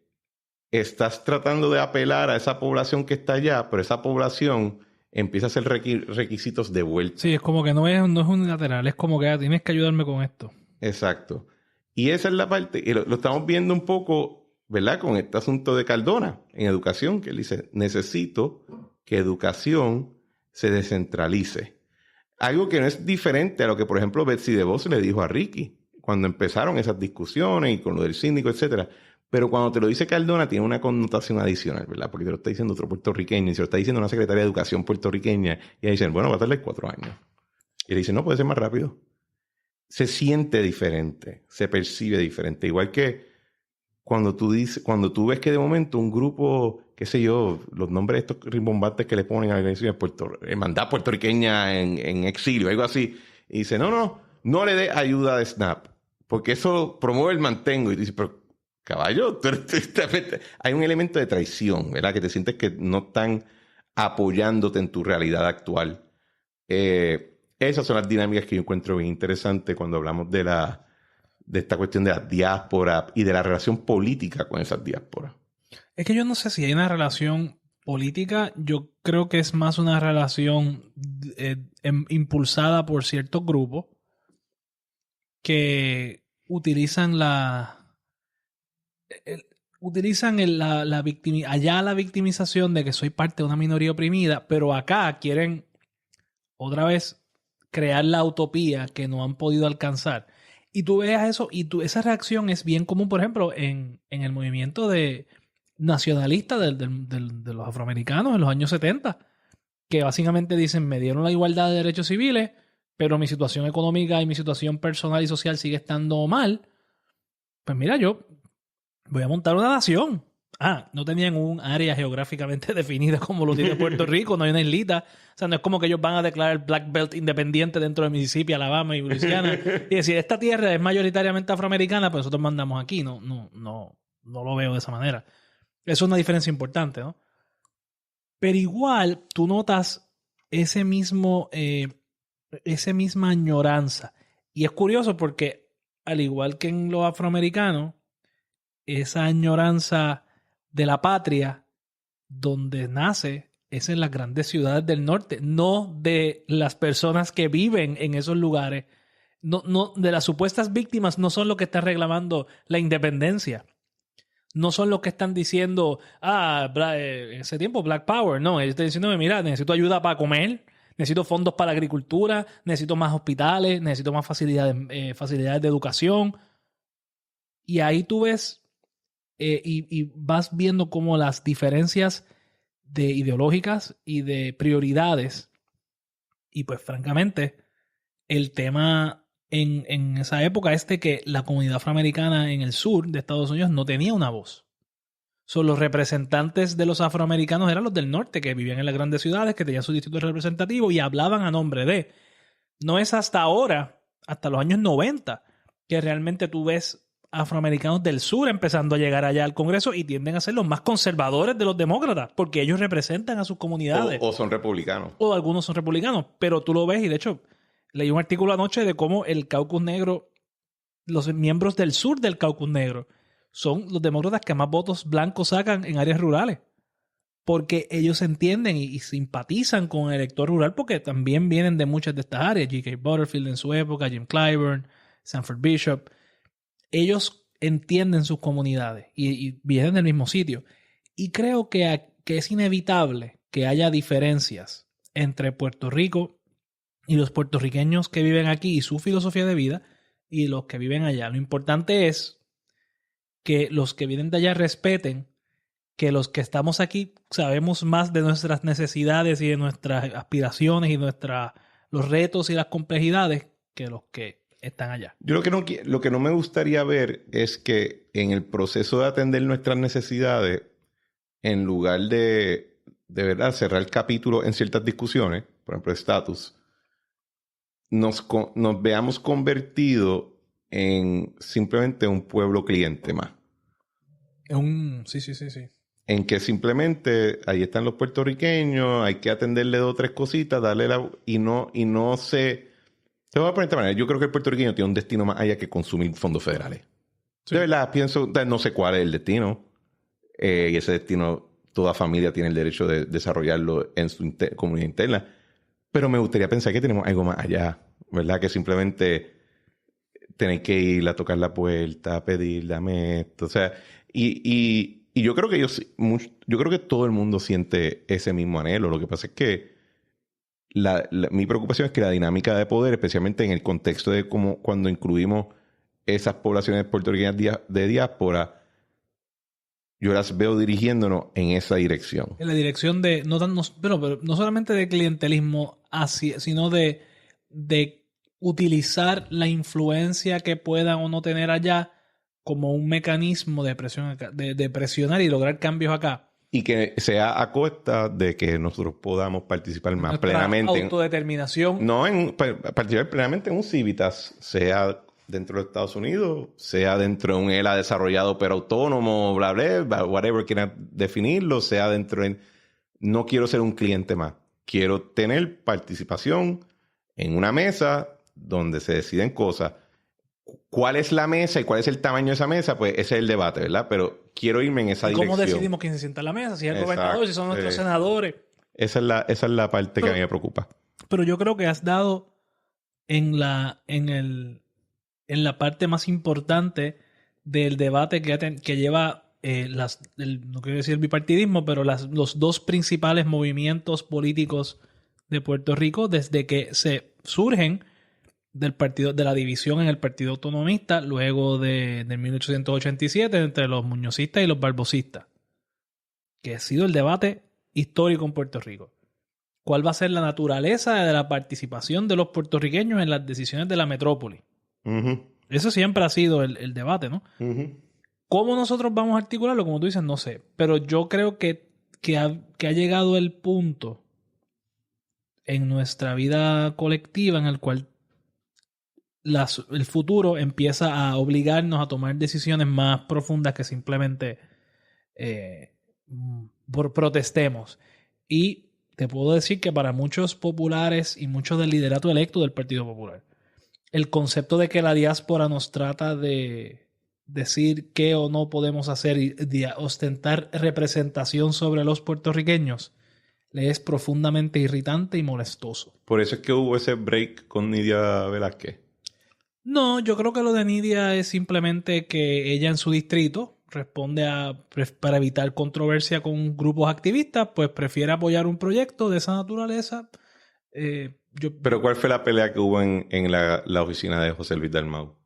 estás tratando de apelar a esa población que está allá, pero esa población empieza a hacer requisitos de vuelta. Sí, es como que no es unilateral, es como que tienes que ayudarme con esto. Exacto. Y esa es la parte, y lo estamos viendo un poco, ¿verdad? Con este asunto de Cardona en educación, que él dice, necesito que educación se descentralice. Algo que no es diferente a lo que, por ejemplo, Betsy DeVos le dijo a Ricky cuando empezaron esas discusiones y con lo del síndico, etcétera. Pero cuando te lo dice Cardona tiene una connotación adicional, ¿verdad? Porque te lo está diciendo otro puertorriqueño y se lo está diciendo una secretaria de Educación puertorriqueña y ahí dicen, bueno, va a tardar 4 años. Y le dicen, no, puede ser más rápido. Se siente diferente, se percibe diferente. Igual que cuando tú ves que de momento un grupo, qué sé yo, los nombres de estos rimbombantes que le ponen a la organización hermandad puertorriqueña en exilio, algo así, y dice, no le dé ayuda de SNAP, porque eso promueve el mantengo. Y tú dices, pero caballo, hay un elemento de traición, ¿verdad? Que te sientes que no están apoyándote en tu realidad actual. Esas son las dinámicas que yo encuentro bien interesantes cuando hablamos de esta cuestión de la diáspora y de la relación política con esas diásporas. Es que yo no sé si hay una relación política, yo creo que es más una relación impulsada por ciertos grupos que utilizan la victimización de que soy parte de una minoría oprimida, pero acá quieren otra vez crear la utopía que no han podido alcanzar. Y tú veas eso, y esa reacción es bien común, por ejemplo, en el movimiento nacionalista de los afroamericanos en los años 70, que básicamente dicen, me dieron la igualdad de derechos civiles, pero mi situación económica y mi situación personal y social sigue estando mal. pues mira, yo voy a montar una nación. No tenían un área geográficamente definida como lo tiene Puerto Rico, no hay una islita. O sea, no es como que ellos van a declarar Black Belt independiente dentro de Mississippi, Alabama y Luisiana y decir, esta tierra es mayoritariamente afroamericana, pues nosotros mandamos aquí. No lo veo de esa manera. Eso es una diferencia importante, ¿no? Pero igual tú notas esa misma añoranza. Y es curioso porque, al igual que en los afroamericanos, esa añoranza de la patria donde nace es en las grandes ciudades del norte, no de las personas que viven en esos lugares. No, de las supuestas víctimas no son los que están reclamando la independencia. No son los que están diciendo, en ese tiempo Black Power. No, ellos están diciendo, mira, necesito ayuda para comer, necesito fondos para la agricultura, necesito más hospitales, necesito más facilidades de educación. Y ahí tú ves y vas viendo cómo las diferencias ideológicas y de prioridades, y pues francamente, el tema en esa época es de que la comunidad afroamericana en el sur de Estados Unidos no tenía una voz. Los representantes de los afroamericanos eran los del norte, que vivían en las grandes ciudades, que tenían su distrito representativo y hablaban a nombre de. No es hasta ahora, hasta los años 90, que realmente tú ves afroamericanos del sur empezando a llegar allá al Congreso y tienden a ser los más conservadores de los demócratas, porque ellos representan a sus comunidades. O son republicanos. O algunos son republicanos, pero tú lo ves y de hecho leí un artículo anoche de cómo el caucus negro, los miembros del sur del caucus negro, son los demócratas que más votos blancos sacan en áreas rurales, porque ellos entienden y simpatizan con el elector rural porque también vienen de muchas de estas áreas. G.K. Butterfield en su época, Jim Clyburn, Sanford Bishop. Ellos entienden sus comunidades y vienen del mismo sitio. Y creo que es inevitable que haya diferencias entre Puerto Rico y los puertorriqueños que viven aquí y su filosofía de vida y los que viven allá. Lo importante es que los que vienen de allá respeten que los que estamos aquí sabemos más de nuestras necesidades y de nuestras aspiraciones y los retos y las complejidades que los que están allá. Yo lo que no me gustaría ver es que en el proceso de atender nuestras necesidades, en lugar de verdad cerrar el capítulo en ciertas discusiones, por ejemplo, estatus, nos veamos convertidos en simplemente un pueblo cliente más. Sí. En que simplemente ahí están los puertorriqueños, hay que atenderle 2 o 3 cositas, y no se... Te voy a poner de esta manera. Yo creo que el puertorriqueño tiene un destino más allá que consumir fondos federales. Sí. De verdad, no sé cuál es el destino. Y ese destino, toda familia tiene el derecho de desarrollarlo en su comunidad interna. Pero me gustaría pensar que tenemos algo más allá, ¿verdad? Que simplemente tener que ir a tocar la puerta, a pedir, dame esto. O sea, y yo creo que yo creo que todo el mundo siente ese mismo anhelo. Lo que pasa es que mi preocupación es que la dinámica de poder, especialmente en el contexto de cómo cuando incluimos esas poblaciones puertorriqueñas de diáspora, yo las veo dirigiéndonos en esa dirección. En la dirección de, pero no solamente de clientelismo, sino de utilizar la influencia que puedan o no tener allá como un mecanismo de presión de presionar y lograr cambios acá. Y que sea a costa de que nosotros podamos participar más plenamente. Autodeterminación. Participar plenamente en un Civitas, sea dentro de Estados Unidos, sea dentro de un ELA desarrollado pero autónomo, bla, bla, whatever quieran definirlo, sea dentro de... No quiero ser un cliente más. Quiero tener participación en una mesa donde se deciden cosas. ¿Cuál es la mesa y cuál es el tamaño de esa mesa? Pues ese es el debate, ¿verdad? Pero quiero irme en esa dirección. ¿Cómo decidimos quién se sienta en la mesa? Si es el gobernador, si son nuestros senadores. Esa es la parte que a mí me preocupa. Pero yo creo que has dado en la parte más importante del debate que lleva no quiero decir el bipartidismo, pero los 2 principales movimientos políticos de Puerto Rico desde que se surgen de la división en el Partido Autonomista luego de 1887 entre los muñozistas y los barbosistas, que ha sido el debate histórico en Puerto Rico. ¿Cuál va a ser la naturaleza de la participación de los puertorriqueños en las decisiones de la metrópoli? Uh-huh. Eso siempre ha sido el debate, ¿no? Uh-huh. ¿Cómo nosotros vamos a articularlo? Como tú dices, no sé. Pero yo creo que ha llegado el punto en nuestra vida colectiva en el cual el futuro empieza a obligarnos a tomar decisiones más profundas que simplemente protestemos. Y te puedo decir que para muchos populares y muchos del liderato electo del Partido Popular, el concepto de que la diáspora nos trata de decir qué o no podemos hacer y de ostentar representación sobre los puertorriqueños le es profundamente irritante y molestoso. Por eso es que hubo ese break con Nidia Velázquez. No, yo creo que lo de Nidia es simplemente que ella en su distrito responde para evitar controversia con grupos activistas, pues prefiere apoyar un proyecto de esa naturaleza. Pero ¿cuál fue la pelea que hubo en la oficina de José Luis Dalmau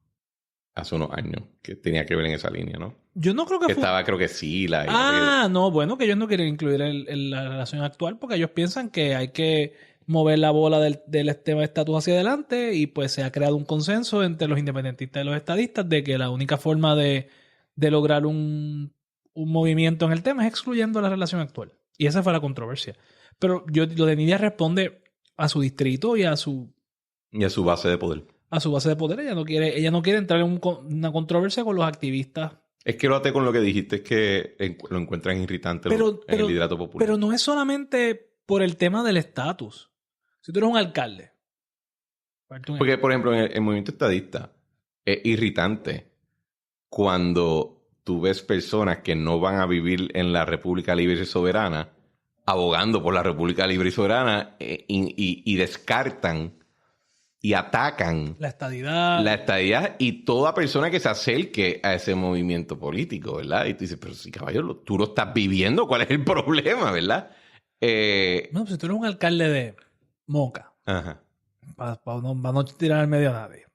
hace unos años? Que tenía que ver en esa línea, ¿no? Yo no creo que estaba, creo que Sila. No, bueno, que ellos no quieren incluir la relación actual porque ellos piensan que hay que mover la bola del tema de estatus hacia adelante y pues se ha creado un consenso entre los independentistas y los estadistas de que la única forma de lograr un movimiento en el tema es excluyendo la relación actual. Y esa fue la controversia. Pero lo de Nidia responde a su distrito y a su base de poder. A su base de poder. Ella no quiere entrar en una controversia con los activistas. Es que lo até con lo que dijiste, es que lo encuentran irritante en el liderato popular. Pero no es solamente por el tema del estatus. Si tú eres un alcalde. Porque, por ejemplo, en el movimiento estadista es irritante cuando tú ves personas que no van a vivir en la República Libre y Soberana abogando por la República Libre y Soberana y descartan y atacan la estadidad y toda persona que se acerque a ese movimiento político, ¿verdad? Y tú dices, pero si caballo, tú lo estás viviendo, ¿cuál es el problema, verdad? Bueno, pues si tú eres un alcalde de Moca, ajá, para no tirar al medio a nadie,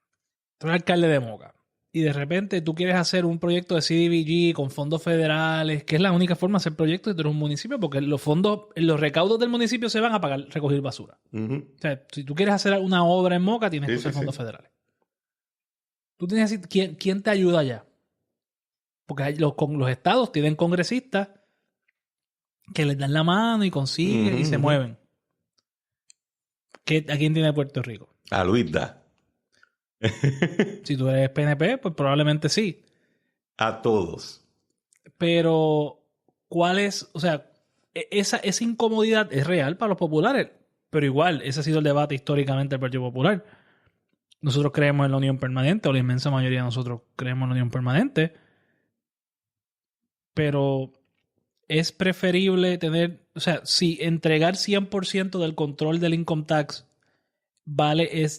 tú eres alcalde de Moca y de repente tú quieres hacer un proyecto de CDBG con fondos federales, que es la única forma de hacer proyectos si tú eres un municipio, porque los recaudos del municipio se van a pagar recoger basura. Uh-huh. O sea, si tú quieres hacer una obra en Moca, tienes que usar fondos federales. Tú tienes que decir, ¿quién te ayuda allá? Porque los estados tienen congresistas que les dan la mano y consiguen y se mueven. ¿A quién tiene Puerto Rico? A Luis Da. Si tú eres PNP, pues probablemente sí. A todos. Pero, ¿cuál es? O sea, esa incomodidad es real para los populares. Pero igual, ese ha sido el debate históricamente del Partido Popular. Nosotros creemos en la unión permanente, o la inmensa mayoría de nosotros creemos en la unión permanente. Pero es preferible tener... O sea, si entregar 100% del control del income tax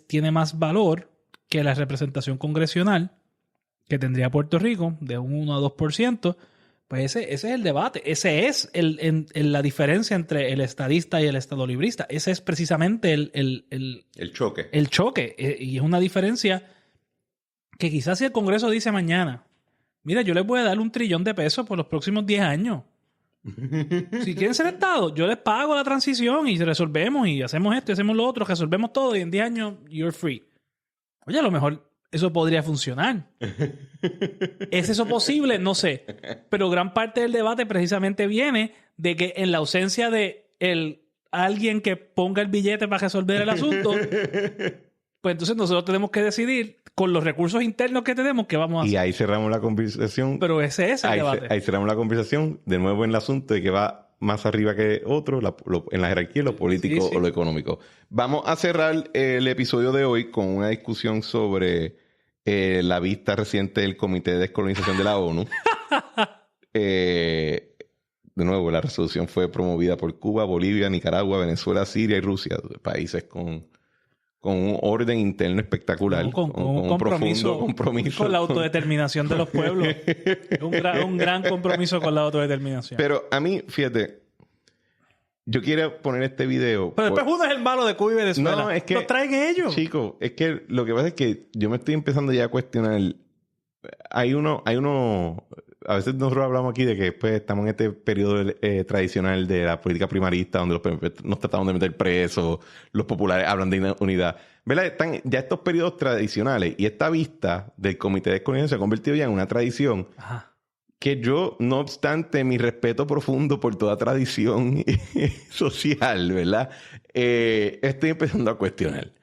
tiene más valor que la representación congresional que tendría Puerto Rico de un 1 a 2%, pues ese es el debate. Ese es la diferencia entre el estadista y el estadolibrista. Ese es precisamente el choque. El choque. Y es una diferencia que quizás si el Congreso dice mañana, mira, yo les voy a dar $1 trillón por los próximos 10 años. Si quieren ser Estado, yo les pago la transición y resolvemos y hacemos esto y hacemos lo otro, resolvemos todo y en 10 años you're free. Oye, a lo mejor eso podría funcionar. ¿Es eso posible? No sé. Pero gran parte del debate precisamente viene de que en la ausencia de alguien que ponga el billete para resolver el asunto, pues entonces nosotros tenemos que decidir con los recursos internos que tenemos qué vamos a hacer. Y ahí cerramos la conversación. Pero ese es el debate. Ahí cerramos la conversación de nuevo en el asunto de que va más arriba que otro en la jerarquía, lo político o lo económico. Vamos a cerrar el episodio de hoy con una discusión sobre la vista reciente del Comité de Descolonización de la ONU. De nuevo, la resolución fue promovida por Cuba, Bolivia, Nicaragua, Venezuela, Siria y Rusia, países con un orden interno espectacular, con un profundo compromiso con la autodeterminación de los pueblos. un gran compromiso con la autodeterminación. Pero a mí, fíjate, yo quiero poner este video. Pero después uno es el malo de Cuba y Venezuela. No, es que lo traen ellos. Chicos, es que lo que pasa es que yo me estoy empezando ya a cuestionar. Hay unos a veces nosotros hablamos aquí de que pues, estamos en este periodo tradicional de la política primarista donde los PNP nos tratamos de meter presos, los populares hablan de unidad. ¿Verdad? Están ya estos periodos tradicionales y esta vista del Comité de Descolonización se ha convertido ya en una tradición. Ajá. Que yo, no obstante mi respeto profundo por toda tradición social, ¿verdad? Estoy empezando a cuestionar.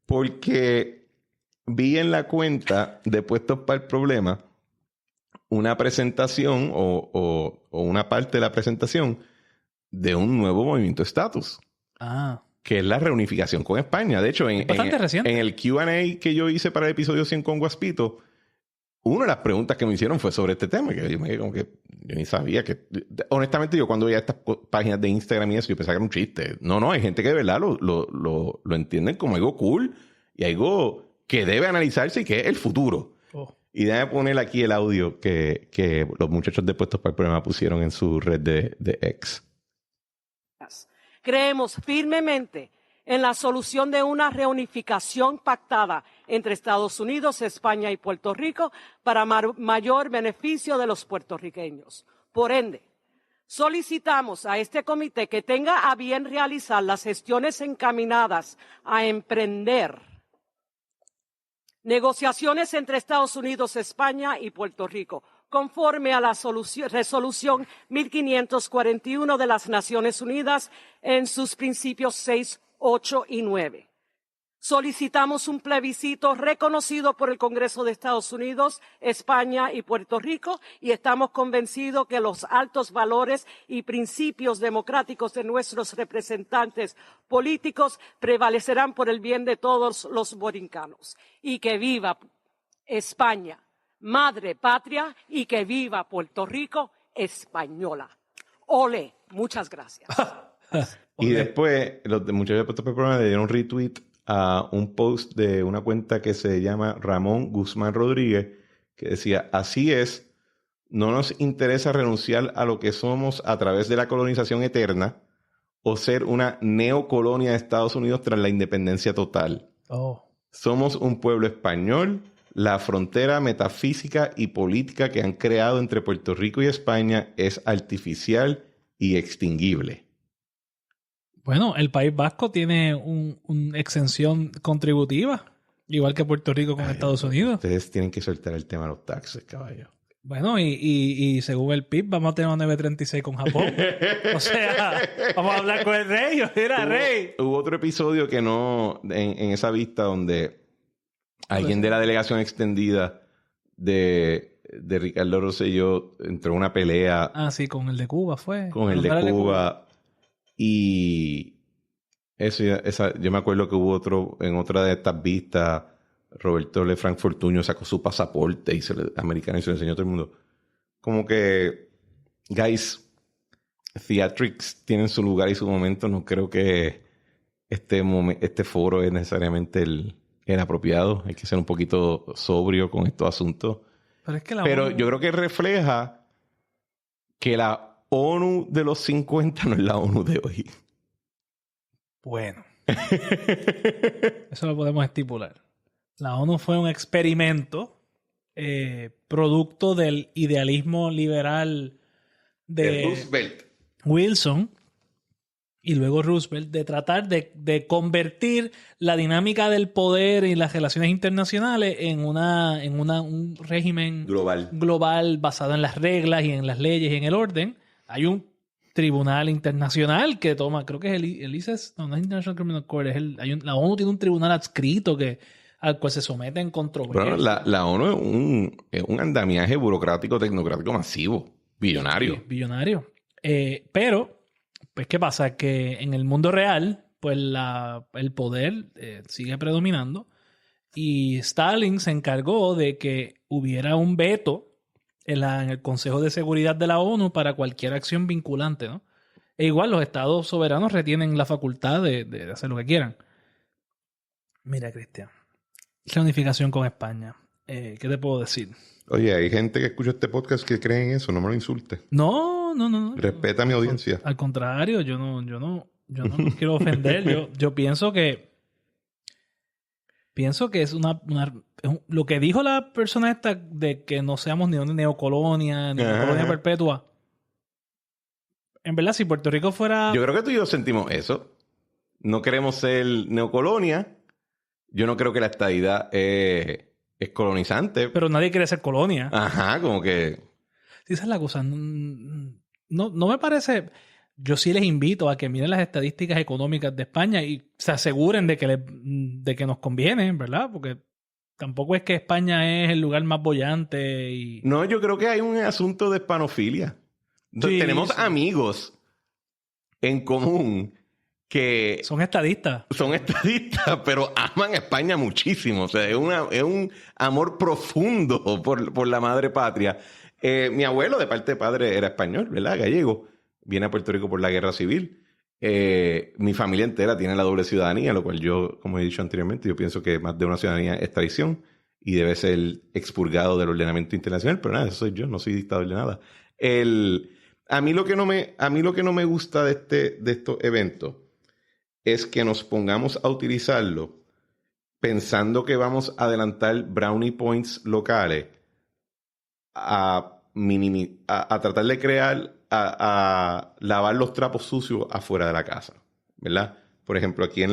Porque vi en la cuenta de Puestos para el Problema una presentación o una parte de la presentación de un nuevo movimiento de estatus. Que es la reunificación con España. De hecho, en el Q&A que yo hice para el episodio 100 con Guaspito, una de las preguntas que me hicieron fue sobre este tema, que yo me quedé como que yo ni sabía que... Honestamente, yo cuando veía estas páginas de Instagram y eso, yo pensaba que era un chiste. No, hay gente que de verdad lo entienden como algo cool y algo que debe analizarse y que es el futuro. Y déjame poner aquí el audio que los muchachos de Puestos para el Problema pusieron en su red de X. Creemos firmemente en la solución de una reunificación pactada entre Estados Unidos, España y Puerto Rico para mayor beneficio de los puertorriqueños. Por ende, solicitamos a este comité que tenga a bien realizar las gestiones encaminadas a emprender negociaciones entre Estados Unidos, España y Puerto Rico, conforme a la resolución 1541 de las Naciones Unidas en sus principios 6, 8 y 9. Solicitamos un plebiscito reconocido por el Congreso de Estados Unidos, España y Puerto Rico y estamos convencidos que los altos valores y principios democráticos de nuestros representantes políticos prevalecerán por el bien de todos los borincanos. Y que viva España, madre patria, y que viva Puerto Rico española. Ole, muchas gracias. Y después, los muchachos de Puestos para el Problema le dieron un retweet a un post de una cuenta que se llama Ramón Guzmán Rodríguez, que decía, así es, no nos interesa renunciar a lo que somos a través de la colonización eterna o ser una neocolonia de Estados Unidos tras la independencia total. Somos un pueblo español. La frontera metafísica y política que han creado entre Puerto Rico y España es artificial y extinguible. Bueno, el País Vasco tiene una exención contributiva, igual que Puerto Rico con Estados Unidos. Ustedes tienen que soltar el tema de los taxes, caballo. Bueno, y según el PIB, vamos a tener un 936 con Japón. O sea, vamos a hablar con el rey. Mira, rey. Hubo otro episodio que no, en esa vista donde alguien de la delegación extendida de Ricardo Rosselló entró en una pelea. Sí, con el de Cuba fue. Con el de Cuba. Y eso, yo me acuerdo que hubo en otra de estas vistas, Roberto Lefranc Fortuño sacó su pasaporte americano y se lo enseñó a todo el mundo. Como que, guys, theatrics tienen su lugar y su momento. No creo que este foro es necesariamente el apropiado. Hay que ser un poquito sobrio con estos asuntos. Pero yo creo que refleja que la ONU de los 50 no es la ONU de hoy. Bueno. Eso lo podemos estipular. La ONU fue un experimento producto del idealismo liberal de Roosevelt. Wilson y luego Roosevelt de tratar de convertir la dinámica del poder y las relaciones internacionales en un régimen global basado en las reglas y en las leyes y en el orden. Hay un tribunal internacional que toma, creo que es el ICES, no es International Criminal Court, la ONU tiene un tribunal adscrito al cual se someten controversias. Bueno, la ONU es un andamiaje burocrático tecnocrático masivo, billonario. Sí, billonario. Pero, pues, ¿qué pasa? Que en el mundo real, pues el poder sigue predominando y Stalin se encargó de que hubiera un veto en el Consejo de Seguridad de la ONU para cualquier acción vinculante, ¿no? E igual los estados soberanos retienen la facultad de hacer lo que quieran. Mira, Cristian, reunificación con España. ¿Qué te puedo decir? Oye, hay gente que escucha este podcast que cree en eso, no me lo insultes. No. Respeta a mi audiencia. Al contrario, yo no quiero ofender. Yo pienso que Pienso que es lo que dijo la persona esta de que no seamos ni una neocolonia, ni una colonia perpetua. En verdad, si Puerto Rico fuera... Yo creo que tú y yo sentimos eso. No queremos ser neocolonia. Yo no creo que la estadidad es colonizante. Pero nadie quiere ser colonia. Ajá, como que... Sí, esa es la cosa. No me parece... Yo sí les invito a que miren las estadísticas económicas de España y se aseguren de que nos conviene, ¿verdad? Porque tampoco es que España es el lugar más boyante y... No, yo creo que hay un asunto de hispanofilia. Entonces, tenemos amigos en común que... Son estadistas. Son estadistas, pero aman a España muchísimo. O sea, es un amor profundo por la madre patria. Mi abuelo, de parte de padre, era español, ¿verdad? Gallego. Viene a Puerto Rico por la Guerra Civil. Mi familia entera tiene la doble ciudadanía, lo cual yo, como he dicho anteriormente, yo pienso que más de una ciudadanía es traición y debe ser expurgado del ordenamiento internacional. Pero nada, eso soy yo, no soy dictador de nada. A mí lo que no me gusta de estos eventos es que nos pongamos a utilizarlo pensando que vamos a adelantar brownie points locales a tratar de crear, a lavar los trapos sucios afuera de la casa, ¿verdad? Por ejemplo, aquí en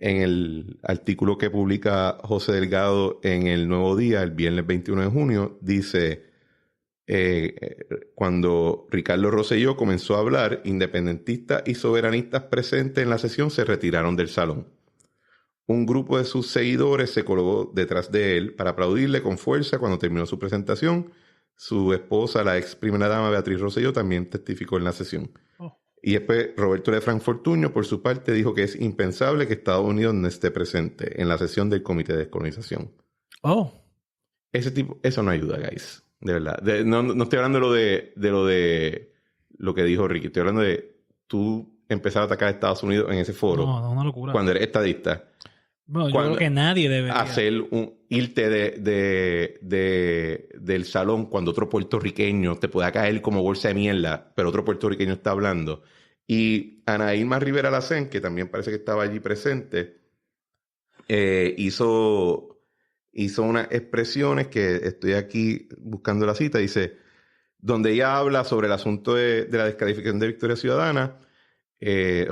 el artículo que publica José Delgado en El Nuevo Día, el viernes 21 de junio, dice... cuando Ricardo Rosselló comenzó a hablar, independentistas y soberanistas presentes en la sesión se retiraron del salón. Un grupo de sus seguidores se colocó detrás de él para aplaudirle con fuerza cuando terminó su presentación. Su esposa, la ex primera dama Beatriz Rosselló, también testificó en la sesión. Y después Roberto Lefranc Fortuño, por su parte, dijo que es impensable que Estados Unidos no esté presente en la sesión del Comité de Descolonización. Eso no ayuda, guys. De verdad. No estoy hablando de lo que dijo Ricky. Estoy hablando de tú empezar a atacar a Estados Unidos en ese foro. No, una locura. Cuando eres estadista. Bueno, yo creo que nadie debe irte del salón cuando otro puertorriqueño te pueda caer como bolsa de mierda, pero otro puertorriqueño está hablando. Y Ana Irma Rivera Lacén, que también parece que estaba allí presente, hizo unas expresiones que estoy aquí buscando la cita. Dice, donde ella habla sobre el asunto de la descalificación de Victoria Ciudadana,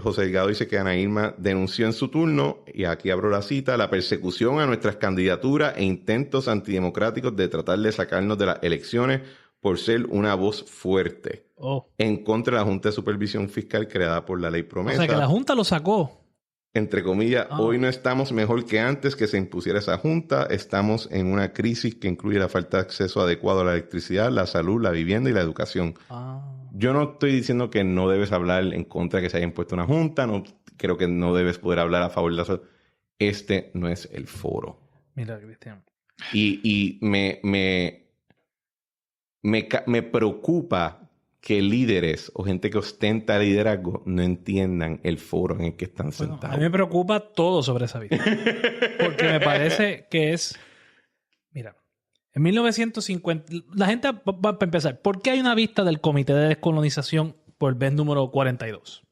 José Delgado dice que Ana Irma denunció en su turno, y aquí abro la cita, la persecución a nuestras candidaturas e intentos antidemocráticos de tratar de sacarnos de las elecciones por ser una voz fuerte en contra de la Junta de Supervisión Fiscal creada por la Ley Promesa. O sea, que la Junta lo sacó. Entre comillas, hoy no estamos mejor que antes que se impusiera esa junta. Estamos en una crisis que incluye la falta de acceso adecuado a la electricidad, la salud, la vivienda y la educación. Yo no estoy diciendo que no debes hablar en contra de que se haya impuesto una junta. No creo que no debes poder hablar a favor de la salud. Este no es el foro. Mira, Cristian. Y me preocupa que líderes o gente que ostenta liderazgo no entiendan el foro en el que están sentados. A mí me preocupa todo sobre esa vista. Porque me parece que es... Mira, en 1950... La gente va a empezar. ¿Por qué hay una vista del Comité de Descolonización por vez número 42?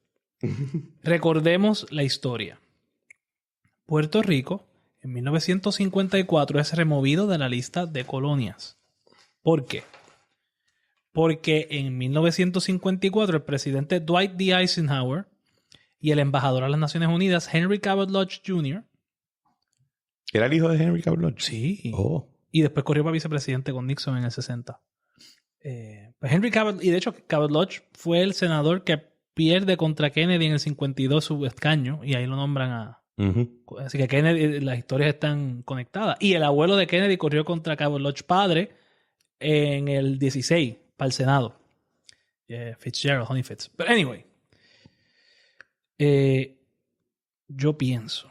Recordemos la historia. Puerto Rico, en 1954, es removido de la lista de colonias. ¿Por qué? Porque en 1954 el presidente Dwight D. Eisenhower y el embajador a las Naciones Unidas, Henry Cabot Lodge Jr. ¿Era el hijo de Henry Cabot Lodge? Sí. Y después corrió para vicepresidente con Nixon en el 60. Pues Henry Cabot, y de hecho Cabot Lodge fue el senador que pierde contra Kennedy en el 52 su escaño, y ahí lo nombran a... Así que Kennedy, las historias están conectadas. Y el abuelo de Kennedy corrió contra Cabot Lodge padre en el 16 para el Senado. Fitzgerald, Honey Fitz. Pero anyway, yo pienso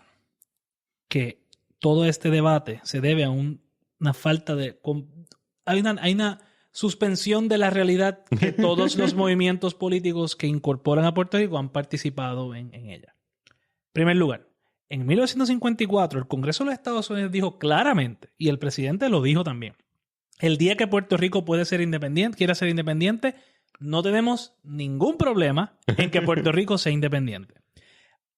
que todo este debate se debe a una falta de... Hay una suspensión de la realidad que todos los movimientos políticos que incorporan a Puerto Rico han participado en ella. En primer lugar, en 1954 el Congreso de los Estados Unidos dijo claramente, y el presidente lo dijo también, el día que Puerto Rico quiera ser independiente, no tenemos ningún problema en que Puerto Rico sea independiente.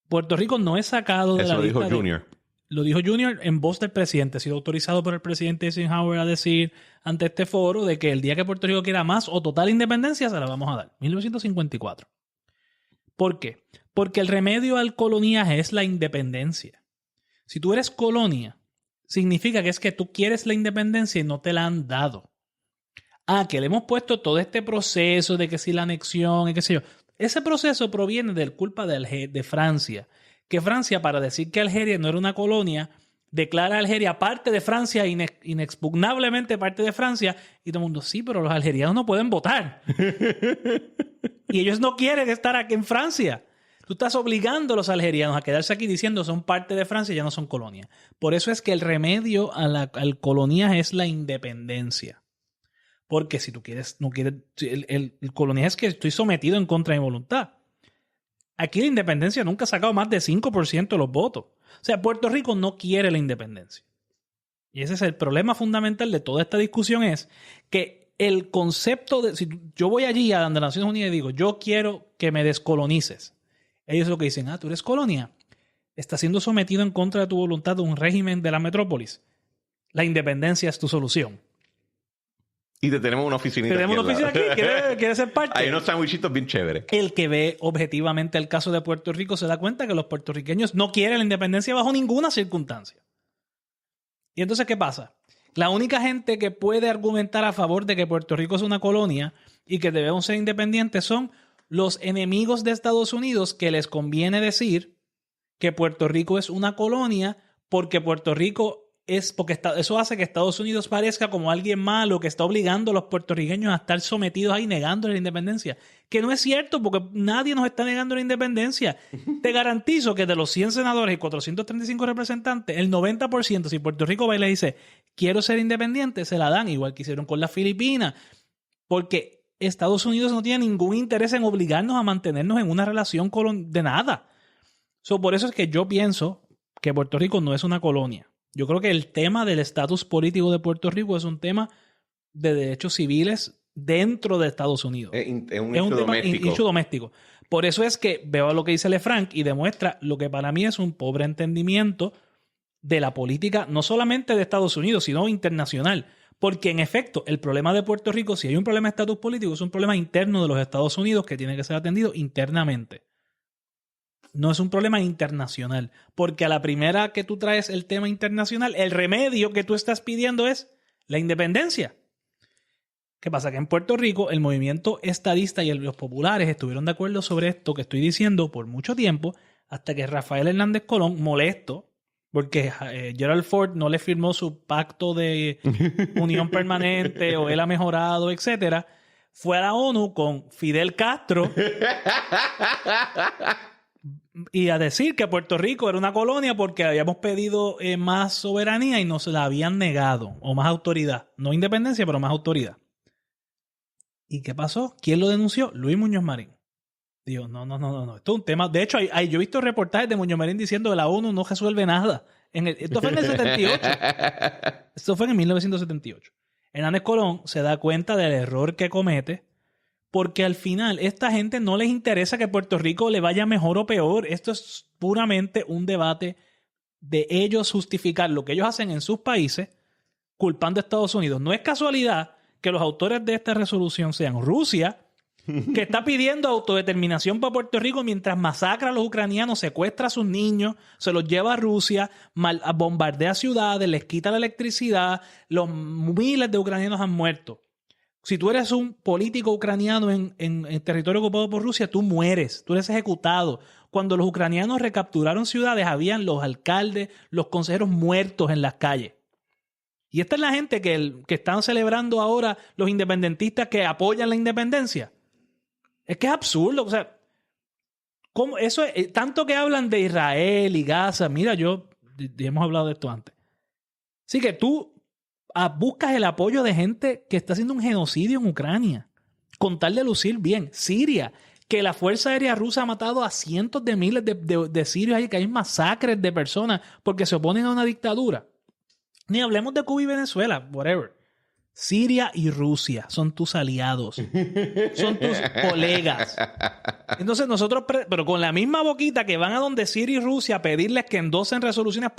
Puerto Rico no es sacado de Eso la lo lista dijo Junior. Lo dijo Junior en voz del presidente. Ha sido autorizado por el presidente Eisenhower a decir ante este foro de que el día que Puerto Rico quiera más o total independencia se la vamos a dar. 1954. ¿Por qué? Porque el remedio al coloniaje es la independencia. Si tú eres colonia, significa que es que tú quieres la independencia y no te la han dado. Que le hemos puesto todo este proceso de que si la anexión y qué sé yo. Ese proceso proviene de culpa de Francia. Que Francia, para decir que Algeria no era una colonia, declara a Algeria parte de Francia, inexpugnablemente parte de Francia, y todo el mundo, sí, pero los algerianos no pueden votar. Y ellos no quieren estar aquí en Francia. Tú estás obligando a los algerianos a quedarse aquí diciendo son parte de Francia y ya no son colonia. Por eso es que el remedio al coloniaje es la independencia. Porque si tú quieres, no quieres, el coloniaje es que estoy sometido en contra de mi voluntad. Aquí la independencia nunca ha sacado más de 5% de los votos. O sea, Puerto Rico no quiere la independencia. Y ese es el problema fundamental de toda esta discusión, es que el concepto de... Si yo voy allí a las Naciones Unidas y digo, yo quiero que me descolonices. Ellos lo que dicen, tú eres colonia. Estás siendo sometido en contra de tu voluntad de un régimen de la metrópolis. La independencia es tu solución. Y te tenemos una oficinita aquí. Tenemos una oficina aquí, ¿quiere ser parte? Hay unos sandwichitos bien chéveres. El que ve objetivamente el caso de Puerto Rico se da cuenta que los puertorriqueños no quieren la independencia bajo ninguna circunstancia. ¿Y entonces qué pasa? La única gente que puede argumentar a favor de que Puerto Rico es una colonia y que debemos ser independientes son los enemigos de Estados Unidos, que les conviene decir que Puerto Rico es una colonia porque Puerto Rico... porque eso hace que Estados Unidos parezca como alguien malo que está obligando a los puertorriqueños a estar sometidos ahí negando la independencia. Que no es cierto, porque nadie nos está negando la independencia. Te garantizo que de los 100 senadores y 435 representantes, el 90%, si Puerto Rico va y le dice quiero ser independiente, se la dan, igual que hicieron con las Filipinas. Porque Estados Unidos no tiene ningún interés en obligarnos a mantenernos en una relación de nada. Por eso es que yo pienso que Puerto Rico no es una colonia. Yo creo que el tema del estatus político de Puerto Rico es un tema de derechos civiles dentro de Estados Unidos. Es un hecho doméstico. Hecho doméstico. Por eso es que veo lo que dice Lefranc y demuestra lo que para mí es un pobre entendimiento de la política, no solamente de Estados Unidos, sino internacional. Porque en efecto, el problema de Puerto Rico, si hay un problema de estatus político, es un problema interno de los Estados Unidos que tiene que ser atendido internamente. No es un problema internacional, porque a la primera que tú traes el tema internacional, el remedio que tú estás pidiendo es la independencia. ¿Qué pasa? Que en Puerto Rico el movimiento estadista y los populares estuvieron de acuerdo sobre esto que estoy diciendo por mucho tiempo, hasta que Rafael Hernández Colón, molesto, porque Gerald Ford no le firmó su pacto de unión permanente o él ha mejorado, etcétera, fue a la ONU con Fidel Castro y a decir que Puerto Rico era una colonia porque habíamos pedido más soberanía y nos la habían negado, o más autoridad. No independencia, pero más autoridad. ¿Y qué pasó? ¿Quién lo denunció? Luis Muñoz Marín. Digo, no. Esto es un tema... De hecho, yo he visto reportajes de Muñoz Marín diciendo que la ONU no resuelve nada. Esto fue en el 78. Esto fue en 1978. Hernández Colón se da cuenta del error que comete, porque al final esta gente no les interesa que Puerto Rico le vaya mejor o peor. Esto es puramente un debate de ellos justificar lo que ellos hacen en sus países culpando a Estados Unidos. No es casualidad que los autores de esta resolución sean Rusia, que está pidiendo autodeterminación para Puerto Rico mientras masacra a los ucranianos, secuestra a sus niños, se los lleva a Rusia, bombardea ciudades, les quita la electricidad, los miles de ucranianos han muerto. Si tú eres un político ucraniano en territorio ocupado por Rusia, tú mueres, tú eres ejecutado. Cuando los ucranianos recapturaron ciudades, habían los alcaldes, los consejeros muertos en las calles. Y esta es la gente que están celebrando ahora los independentistas que apoyan la independencia. Es que es absurdo. O sea, ¿cómo? Eso es, tanto que hablan de Israel y Gaza. Mira, ya hemos hablado de esto antes. Así que tú buscas el apoyo de gente que está haciendo un genocidio en Ucrania, con tal de lucir bien. Siria, que la Fuerza Aérea Rusa ha matado a cientos de miles de sirios ahí, que hay masacres de personas porque se oponen a una dictadura. Ni hablemos de Cuba y Venezuela, whatever. O Siria y Rusia son tus aliados. Son tus colegas. Entonces nosotros, pero con la misma boquita que van a donde Siria y Rusia a pedirles que endosen resoluciones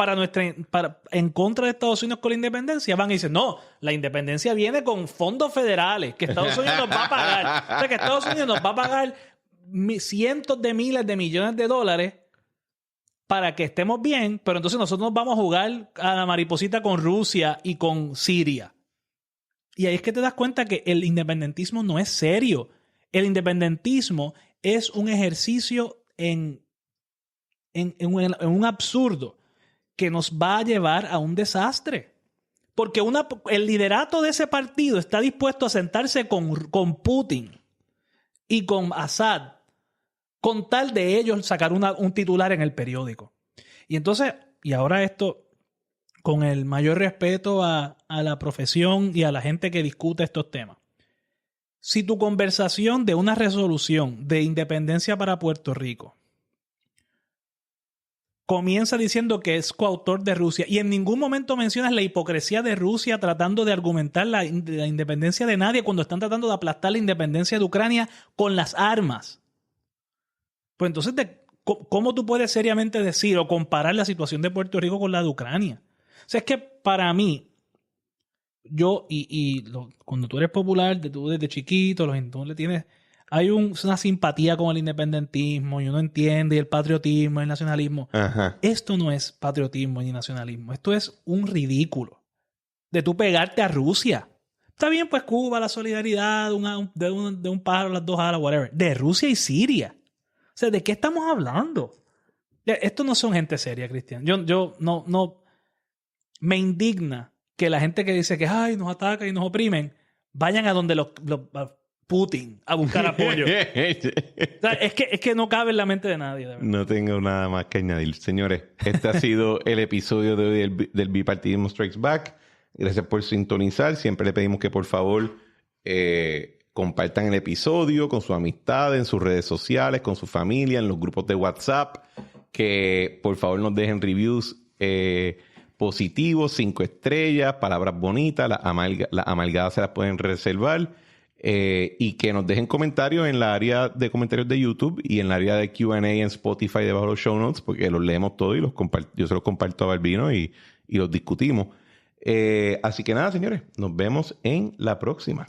en contra de Estados Unidos con la independencia, van y dicen, no, la independencia viene con fondos federales que Estados Unidos nos va a pagar. O sea, que Estados Unidos nos va a pagar cientos de miles de millones de dólares para que estemos bien, pero entonces nosotros nos vamos a jugar a la mariposita con Rusia y con Siria. Y ahí es que te das cuenta que el independentismo no es serio. El independentismo es un ejercicio en un absurdo que nos va a llevar a un desastre. Porque el liderato de ese partido está dispuesto a sentarse con Putin y con Assad con tal de ellos sacar un titular en el periódico. Y entonces, y ahora esto, con el mayor respeto a la profesión y a la gente que discute estos temas. Si tu conversación de una resolución de independencia para Puerto Rico comienza diciendo que es coautor de Rusia y en ningún momento mencionas la hipocresía de Rusia tratando de argumentar la independencia de nadie cuando están tratando de aplastar la independencia de Ucrania con las armas, pues entonces, ¿cómo tú puedes seriamente decir o comparar la situación de Puerto Rico con la de Ucrania? O sea, es que para mí, cuando tú eres popular, tú desde chiquito, tú le tienes, hay una simpatía con el independentismo y uno entiende y el patriotismo, el nacionalismo. Ajá. Esto no es patriotismo ni nacionalismo. Esto es un ridículo de tú pegarte a Rusia. Está bien, pues Cuba, la solidaridad de un pájaro, las dos alas, whatever. De Rusia y Siria. O sea, ¿de qué estamos hablando? Esto no son gente seria, Cristian. Yo no me indigna que la gente que dice que ay, nos atacan y nos oprimen, vayan a donde los Putin a buscar apoyo. O sea, es que no cabe en la mente de nadie. De verdad. No tengo nada más que añadir. Señores, este ha sido el episodio de hoy del Bipartidismo Strikes Back. Gracias por sintonizar. Siempre le pedimos que por favor compartan el episodio con sus amistades, en sus redes sociales, con su familia, en los grupos de WhatsApp. Que por favor nos dejen reviews positivos, 5 estrellas, palabras bonitas. Las amalgadas se las pueden reservar. Y que nos dejen comentarios en la área de comentarios de YouTube y en la área de Q&A en Spotify debajo de los show notes, porque los leemos todos y yo se los comparto a Balbino y los discutimos. Así que nada, señores, nos vemos en la próxima.